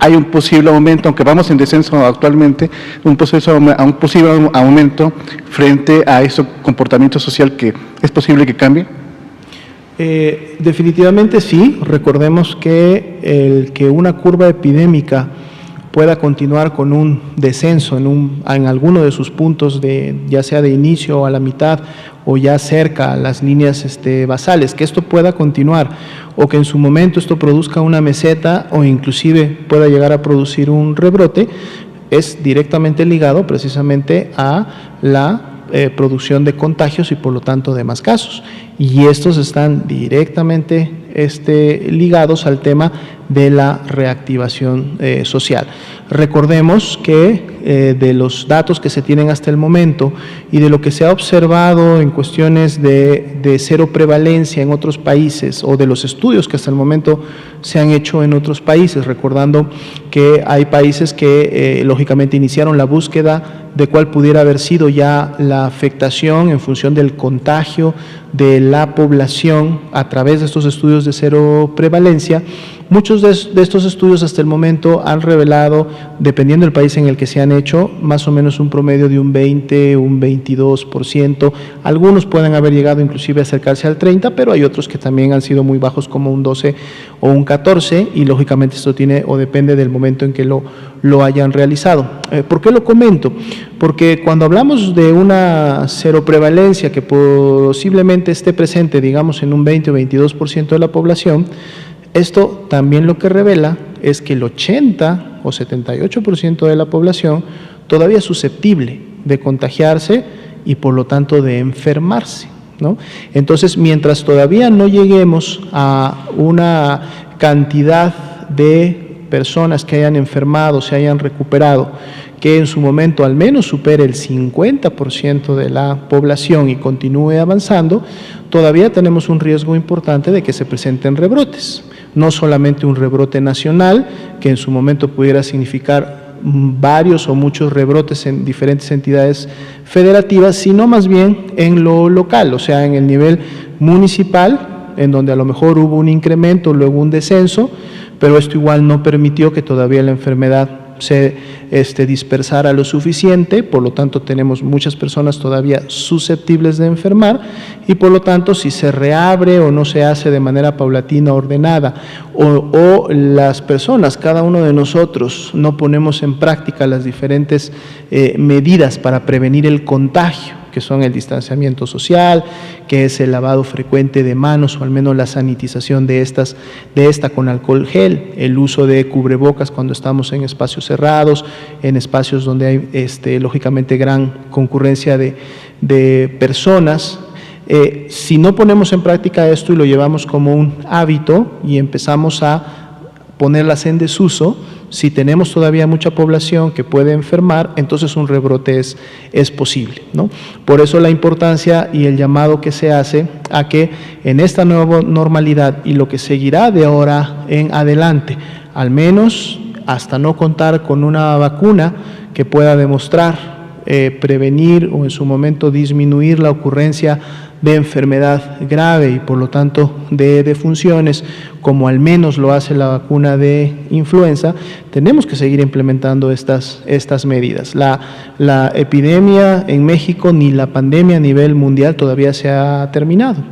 hay un posible aumento, aunque vamos en descenso actualmente, un posible aumento frente a ese comportamiento social que es posible que cambie? Definitivamente sí. Recordemos que el que una curva epidémica pueda continuar con un descenso en alguno de sus puntos, ya sea de inicio o a la mitad o ya cerca a las líneas basales, que esto pueda continuar o que en su momento esto produzca una meseta o inclusive pueda llegar a producir un rebrote, es directamente ligado precisamente a la producción de contagios y por lo tanto de más casos. Y estos están directamente ligados al tema de la reactivación social. Recordemos que de los datos que se tienen hasta el momento y de lo que se ha observado en cuestiones de cero prevalencia en otros países o de los estudios que hasta el momento se han hecho en otros países, recordando que hay países que lógicamente iniciaron la búsqueda de cuál pudiera haber sido ya la afectación en función del contagio de la población a través de estos estudios de cero prevalencia. Muchos de estos estudios hasta el momento han revelado, dependiendo del país en el que se han hecho, más o menos un promedio de un 20, un 22%. Algunos pueden haber llegado inclusive a acercarse al 30%, pero hay otros que también han sido muy bajos, como un 12 o un 14%, y lógicamente esto tiene o depende del momento en que lo hayan realizado. ¿Por qué lo comento? Porque cuando hablamos de una cero prevalencia que posiblemente esté presente, digamos, en un 20 o 22% de la población, Esto también lo que revela es que el 80 o 78% de la población todavía es susceptible de contagiarse y por lo tanto de enfermarse, ¿no? Entonces, mientras todavía no lleguemos a una cantidad de personas que hayan enfermado, se hayan recuperado, que en su momento al menos supere el 50% de la población y continúe avanzando, todavía tenemos un riesgo importante de que se presenten rebrotes. No solamente un rebrote nacional, que en su momento pudiera significar varios o muchos rebrotes en diferentes entidades federativas, sino más bien en lo local, o sea, en el nivel municipal, en donde a lo mejor hubo un incremento, luego un descenso, pero esto igual no permitió que todavía la enfermedad se dispersara lo suficiente, por lo tanto tenemos muchas personas todavía susceptibles de enfermar y por lo tanto si se reabre o no se hace de manera paulatina, ordenada o las personas, cada uno de nosotros no ponemos en práctica las diferentes medidas para prevenir el contagio, que son el distanciamiento social, que es el lavado frecuente de manos o al menos la sanitización de esta con alcohol gel, el uso de cubrebocas cuando estamos en espacios cerrados, en espacios donde hay lógicamente gran concurrencia de personas. Si no ponemos en práctica esto y lo llevamos como un hábito y empezamos a ponerlas en desuso, si tenemos todavía mucha población que puede enfermar, entonces un rebrote es posible, ¿no? Por eso la importancia y el llamado que se hace a que en esta nueva normalidad y lo que seguirá de ahora en adelante, al menos hasta no contar con una vacuna que pueda demostrar prevenir o en su momento disminuir la ocurrencia de enfermedad grave y por lo tanto de defunciones, como al menos lo hace la vacuna de influenza, tenemos que seguir implementando estas medidas. La epidemia en México ni la pandemia a nivel mundial todavía se ha terminado.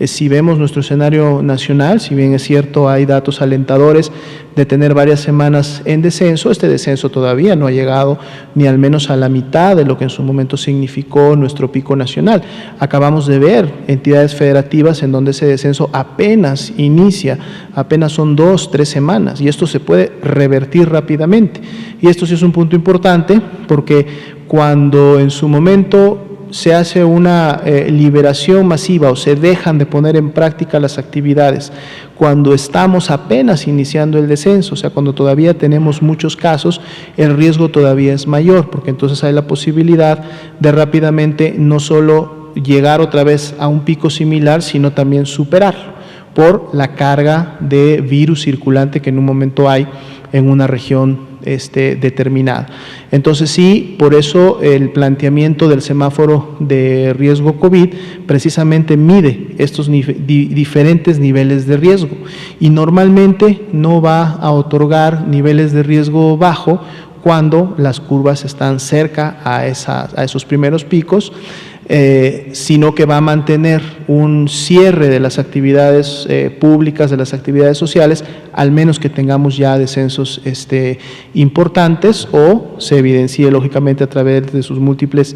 Si vemos nuestro escenario nacional, si bien es cierto hay datos alentadores de tener varias semanas en descenso, este descenso todavía no ha llegado ni al menos a la mitad de lo que en su momento significó nuestro pico nacional. Acabamos de ver entidades federativas en donde ese descenso apenas inicia, apenas son 2, 3 semanas y esto se puede revertir rápidamente. Y esto sí es un punto importante porque cuando en su momento se hace una liberación masiva o se dejan de poner en práctica las actividades cuando estamos apenas iniciando el descenso, o sea, cuando todavía tenemos muchos casos, el riesgo todavía es mayor, porque entonces hay la posibilidad de rápidamente no solo llegar otra vez a un pico similar, sino también superarlo por la carga de virus circulante que en un momento hay en una región determinada. Entonces sí, por eso el planteamiento del semáforo de riesgo COVID precisamente mide estos diferentes niveles de riesgo y normalmente no va a otorgar niveles de riesgo bajo cuando las curvas están cerca a esos primeros picos, sino que va a mantener un cierre de las actividades públicas, de las actividades sociales, al menos que tengamos ya descensos importantes o se evidencie lógicamente a través de sus múltiples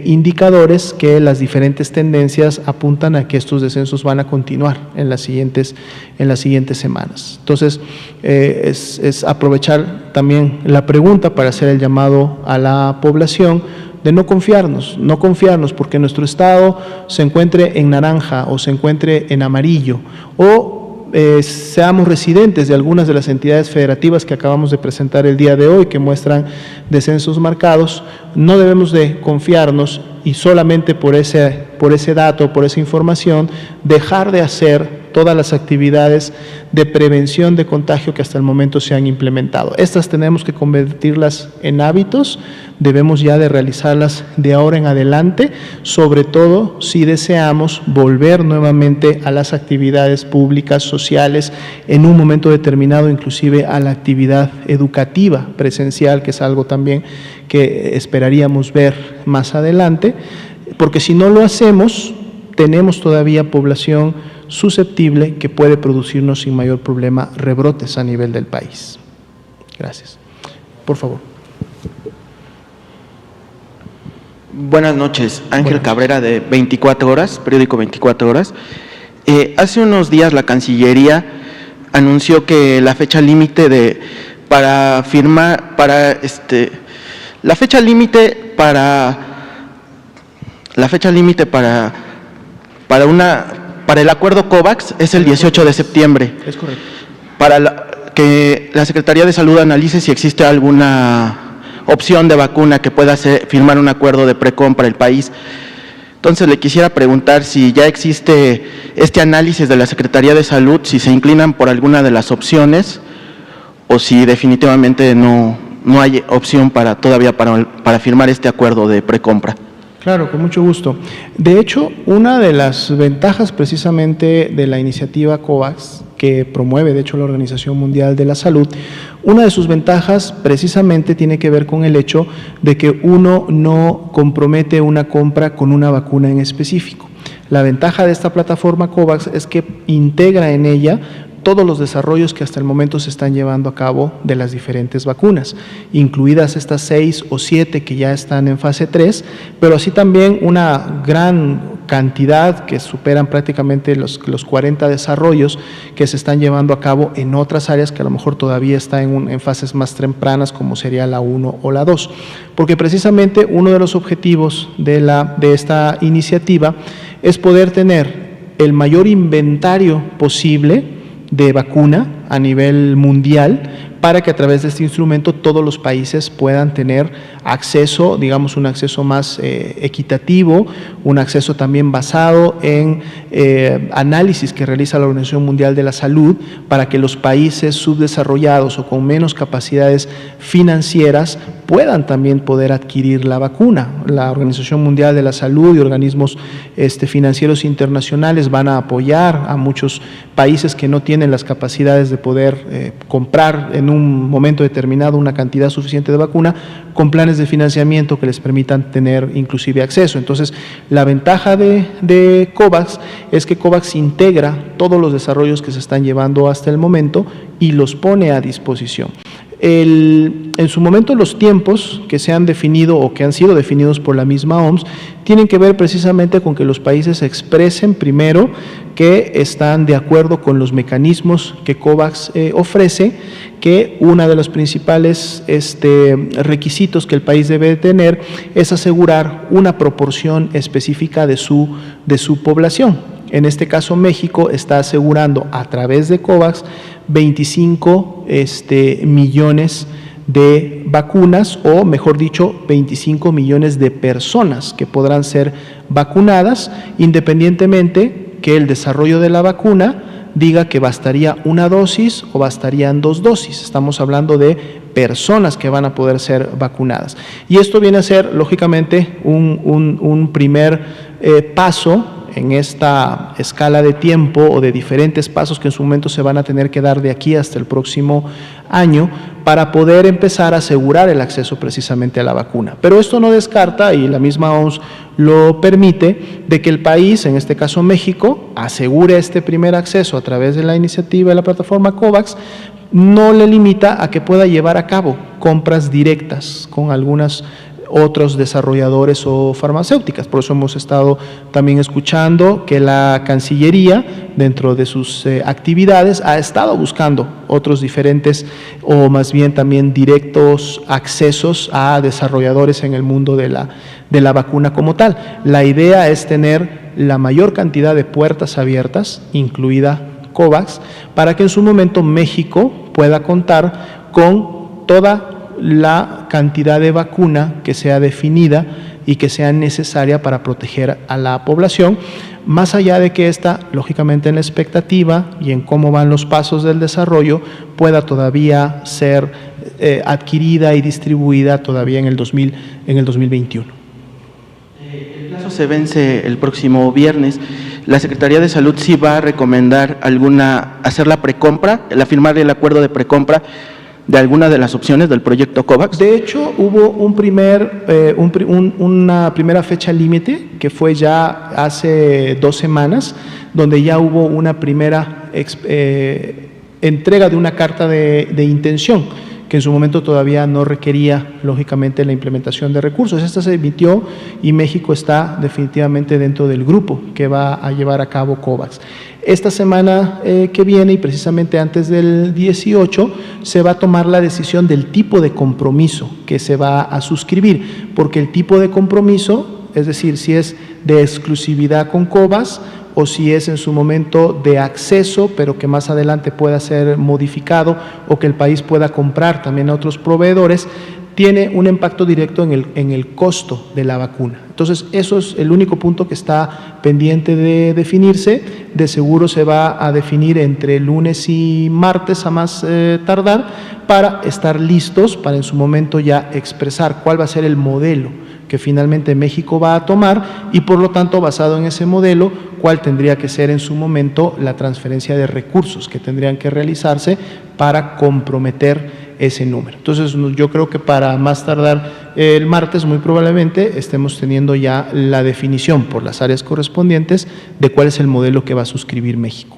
indicadores que las diferentes tendencias apuntan a que estos descensos van a continuar en las siguientes semanas. Entonces, es aprovechar también la pregunta para hacer el llamado a la población de no confiarnos, porque nuestro estado se encuentre en naranja o se encuentre en amarillo o seamos residentes de algunas de las entidades federativas que acabamos de presentar el día de hoy que muestran descensos marcados, no debemos de confiarnos y solamente por ese dato, por esa información, dejar de hacer todas las actividades de prevención de contagio que hasta el momento se han implementado. Estas tenemos que convertirlas en hábitos, debemos ya de realizarlas de ahora en adelante, sobre todo si deseamos volver nuevamente a las actividades públicas, sociales, en un momento determinado, inclusive a la actividad educativa presencial, que es algo también que esperaríamos ver más adelante, porque si no lo hacemos, tenemos todavía población susceptible que puede producirnos sin mayor problema rebrotes a nivel del país. Gracias. Por favor. Buenas noches, Ángel Cabrera de 24 Horas, periódico 24 Horas. Hace unos días la Cancillería anunció que la fecha límite para el acuerdo COVAX es el 18 de septiembre. Es correcto. Que la Secretaría de Salud analice si existe alguna opción de vacuna que pueda firmar un acuerdo de precompra el país. Entonces le quisiera preguntar si ya existe este análisis de la Secretaría de Salud, si se inclinan por alguna de las opciones o si definitivamente no hay opción todavía para firmar este acuerdo de precompra. Claro, con mucho gusto. De hecho, una de las ventajas precisamente de la iniciativa COVAX, que promueve de hecho la Organización Mundial de la Salud, una de sus ventajas precisamente tiene que ver con el hecho de que uno no compromete una compra con una vacuna en específico. La ventaja de esta plataforma COVAX es que integra en ella todos los desarrollos que hasta el momento se están llevando a cabo de las diferentes vacunas, incluidas estas 6 o 7 que ya están en fase 3, pero así también una gran cantidad que superan prácticamente los 40 desarrollos que se están llevando a cabo en otras áreas que a lo mejor todavía están en fases más tempranas, como sería la 1 o la 2, porque precisamente uno de los objetivos de esta iniciativa es poder tener el mayor inventario posible de vacuna a nivel mundial para que a través de este instrumento todos los países puedan tener acceso, digamos, un acceso más equitativo, un acceso también basado en análisis que realiza la Organización Mundial de la Salud para que los países subdesarrollados o con menos capacidades financieras puedan también poder adquirir la vacuna. La Organización Mundial de la Salud y organismos financieros internacionales van a apoyar a muchos países que no tienen las capacidades de poder comprar en un momento determinado una cantidad suficiente de vacuna, con planes de financiamiento que les permitan tener inclusive acceso. Entonces, la ventaja de COVAX es que COVAX integra todos los desarrollos que se están llevando hasta el momento y los pone a disposición. En su momento los tiempos que se han definido o que han sido definidos por la misma OMS tienen que ver precisamente con que los países expresen primero que están de acuerdo con los mecanismos que COVAX ofrece, que uno de los principales requisitos que el país debe tener es asegurar una proporción específica de su población. En este caso, México está asegurando a través de COVAX 25 millones de vacunas, o mejor dicho, 25 millones de personas que podrán ser vacunadas, independientemente que el desarrollo de la vacuna diga que bastaría una dosis o bastarían 2 dosis. Estamos hablando de personas que van a poder ser vacunadas. Y esto viene a ser, lógicamente, un primer paso en esta escala de tiempo o de diferentes pasos que en su momento se van a tener que dar de aquí hasta el próximo año para poder empezar a asegurar el acceso precisamente a la vacuna. Pero esto no descarta, y la misma OMS lo permite, de que el país, en este caso México, asegure este primer acceso a través de la iniciativa de la plataforma COVAX. No le limita a que pueda llevar a cabo compras directas con algunas otros desarrolladores o farmacéuticas. Por eso hemos estado también escuchando que la Cancillería, dentro de sus actividades, ha estado buscando otros diferentes o más bien también directos accesos a desarrolladores en el mundo de la vacuna como tal. La idea es tener la mayor cantidad de puertas abiertas, incluida COVAX, para que en su momento México pueda contar con toda la cantidad de vacuna que sea definida y que sea necesaria para proteger a la población, más allá de que esta, lógicamente en la expectativa y en cómo van los pasos del desarrollo, pueda todavía ser adquirida y distribuida todavía en el 2021. El plazo se vence el próximo viernes. La Secretaría de Salud sí va a recomendar hacer la precompra, firmar el acuerdo de precompra de alguna de las opciones del proyecto COVAX. De hecho, hubo una primera fecha límite que fue ya hace 2 semanas, donde ya hubo una primera entrega de una carta de intención que en su momento todavía no requería, lógicamente, la implementación de recursos. Esta se emitió y México está definitivamente dentro del grupo que va a llevar a cabo COVAX. Esta semana que viene, y precisamente antes del 18, se va a tomar la decisión del tipo de compromiso que se va a suscribir, porque el tipo de compromiso, es decir, si es de exclusividad con COVAX o si es en su momento de acceso, pero que más adelante pueda ser modificado o que el país pueda comprar también a otros proveedores, tiene un impacto directo en el costo de la vacuna. Entonces, eso es el único punto que está pendiente de definirse. De seguro se va a definir entre lunes y martes a más tardar, para estar listos para en su momento ya expresar cuál va a ser el modelo que finalmente México va a tomar y, por lo tanto, basado en ese modelo, cuál tendría que ser en su momento la transferencia de recursos que tendrían que realizarse para comprometer ese número. Entonces, yo creo que para más tardar el martes, muy probablemente, estemos teniendo ya la definición por las áreas correspondientes de cuál es el modelo que va a suscribir México.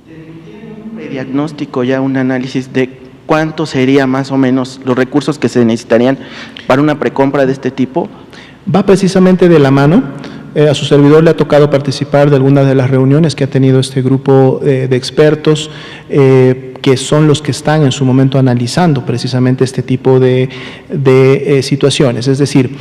¿Tiene un diagnóstico, ya un análisis de cuánto sería más o menos los recursos que se necesitarían para una precompra de este tipo? Va precisamente de la mano. A su servidor le ha tocado participar de algunas de las reuniones que ha tenido este grupo de expertos, que son los que están en su momento analizando precisamente este tipo de situaciones. Es decir,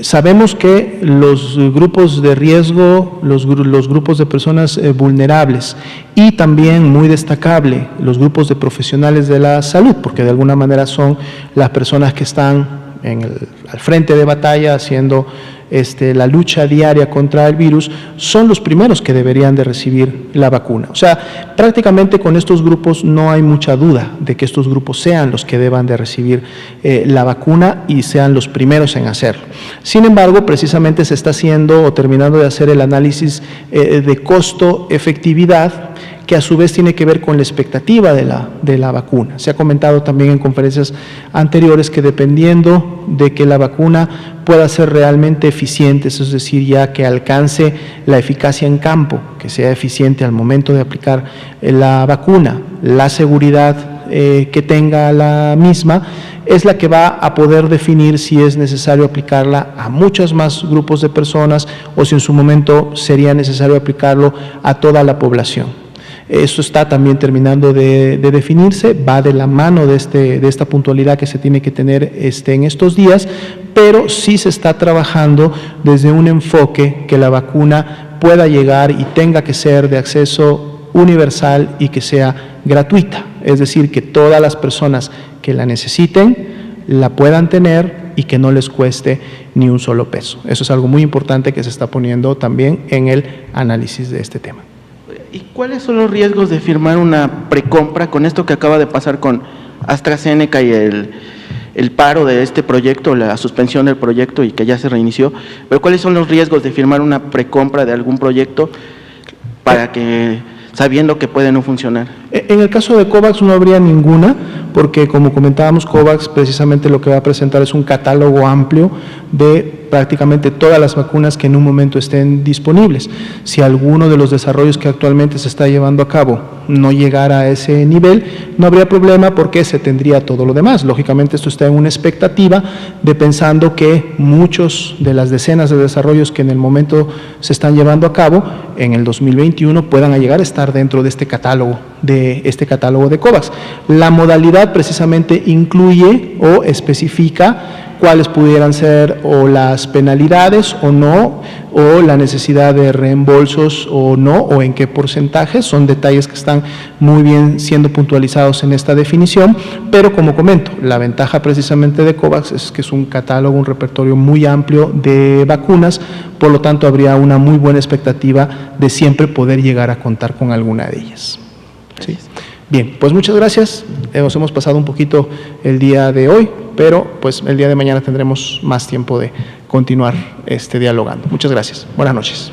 sabemos que los grupos de riesgo, los grupos de personas vulnerables y también, muy destacable, los grupos de profesionales de la salud, porque de alguna manera son las personas que están al frente de batalla haciendo la lucha diaria contra el virus, son los primeros que deberían de recibir la vacuna. O sea, prácticamente con estos grupos no hay mucha duda de que estos grupos sean los que deban de recibir la vacuna y sean los primeros en hacerlo. Sin embargo, precisamente se está haciendo o terminando de hacer el análisis de costo-efectividad, que a su vez tiene que ver con la expectativa de la vacuna. Se ha comentado también en conferencias anteriores que dependiendo de que la vacuna pueda ser realmente eficiente, es decir, ya que alcance la eficacia en campo, que sea eficiente al momento de aplicar la vacuna, la seguridad que tenga la misma, es la que va a poder definir si es necesario aplicarla a muchos más grupos de personas o si en su momento sería necesario aplicarlo a toda la población. Eso está también terminando de definirse, va de la mano de esta puntualidad que se tiene que tener en estos días, pero sí se está trabajando desde un enfoque que la vacuna pueda llegar y tenga que ser de acceso universal y que sea gratuita, es decir, que todas las personas que la necesiten la puedan tener y que no les cueste ni un solo peso. Eso es algo muy importante que se está poniendo también en el análisis de este tema. ¿Y cuáles son los riesgos de firmar una precompra con esto que acaba de pasar con AstraZeneca y el paro de este proyecto, la suspensión del proyecto y que ya se reinició? Pero ¿cuáles son los riesgos de firmar una precompra de algún proyecto para que, sabiendo que puede no funcionar? En el caso de COVAX no habría ninguna, porque como comentábamos, COVAX precisamente lo que va a presentar es un catálogo amplio de prácticamente todas las vacunas que en un momento estén disponibles. Si alguno de los desarrollos que actualmente se está llevando a cabo no llegara a ese nivel, no habría problema porque se tendría todo lo demás. Lógicamente esto está en una expectativa de pensando que muchos de las decenas de desarrollos que en el momento se están llevando a cabo en el 2021 puedan llegar a estar dentro de este catálogo de COVAX. La modalidad precisamente incluye o especifica cuáles pudieran ser o las penalidades o no, o la necesidad de reembolsos o no, o en qué porcentajes. Son detalles que están muy bien siendo puntualizados en esta definición, pero como comento, la ventaja precisamente de COVAX es que es un catálogo, un repertorio muy amplio de vacunas, por lo tanto habría una muy buena expectativa de siempre poder llegar a contar con alguna de ellas. ¿Sí? Bien, pues muchas gracias. Nos hemos pasado un poquito el día de hoy, pero pues el día de mañana tendremos más tiempo de continuar dialogando. Muchas gracias. Buenas noches.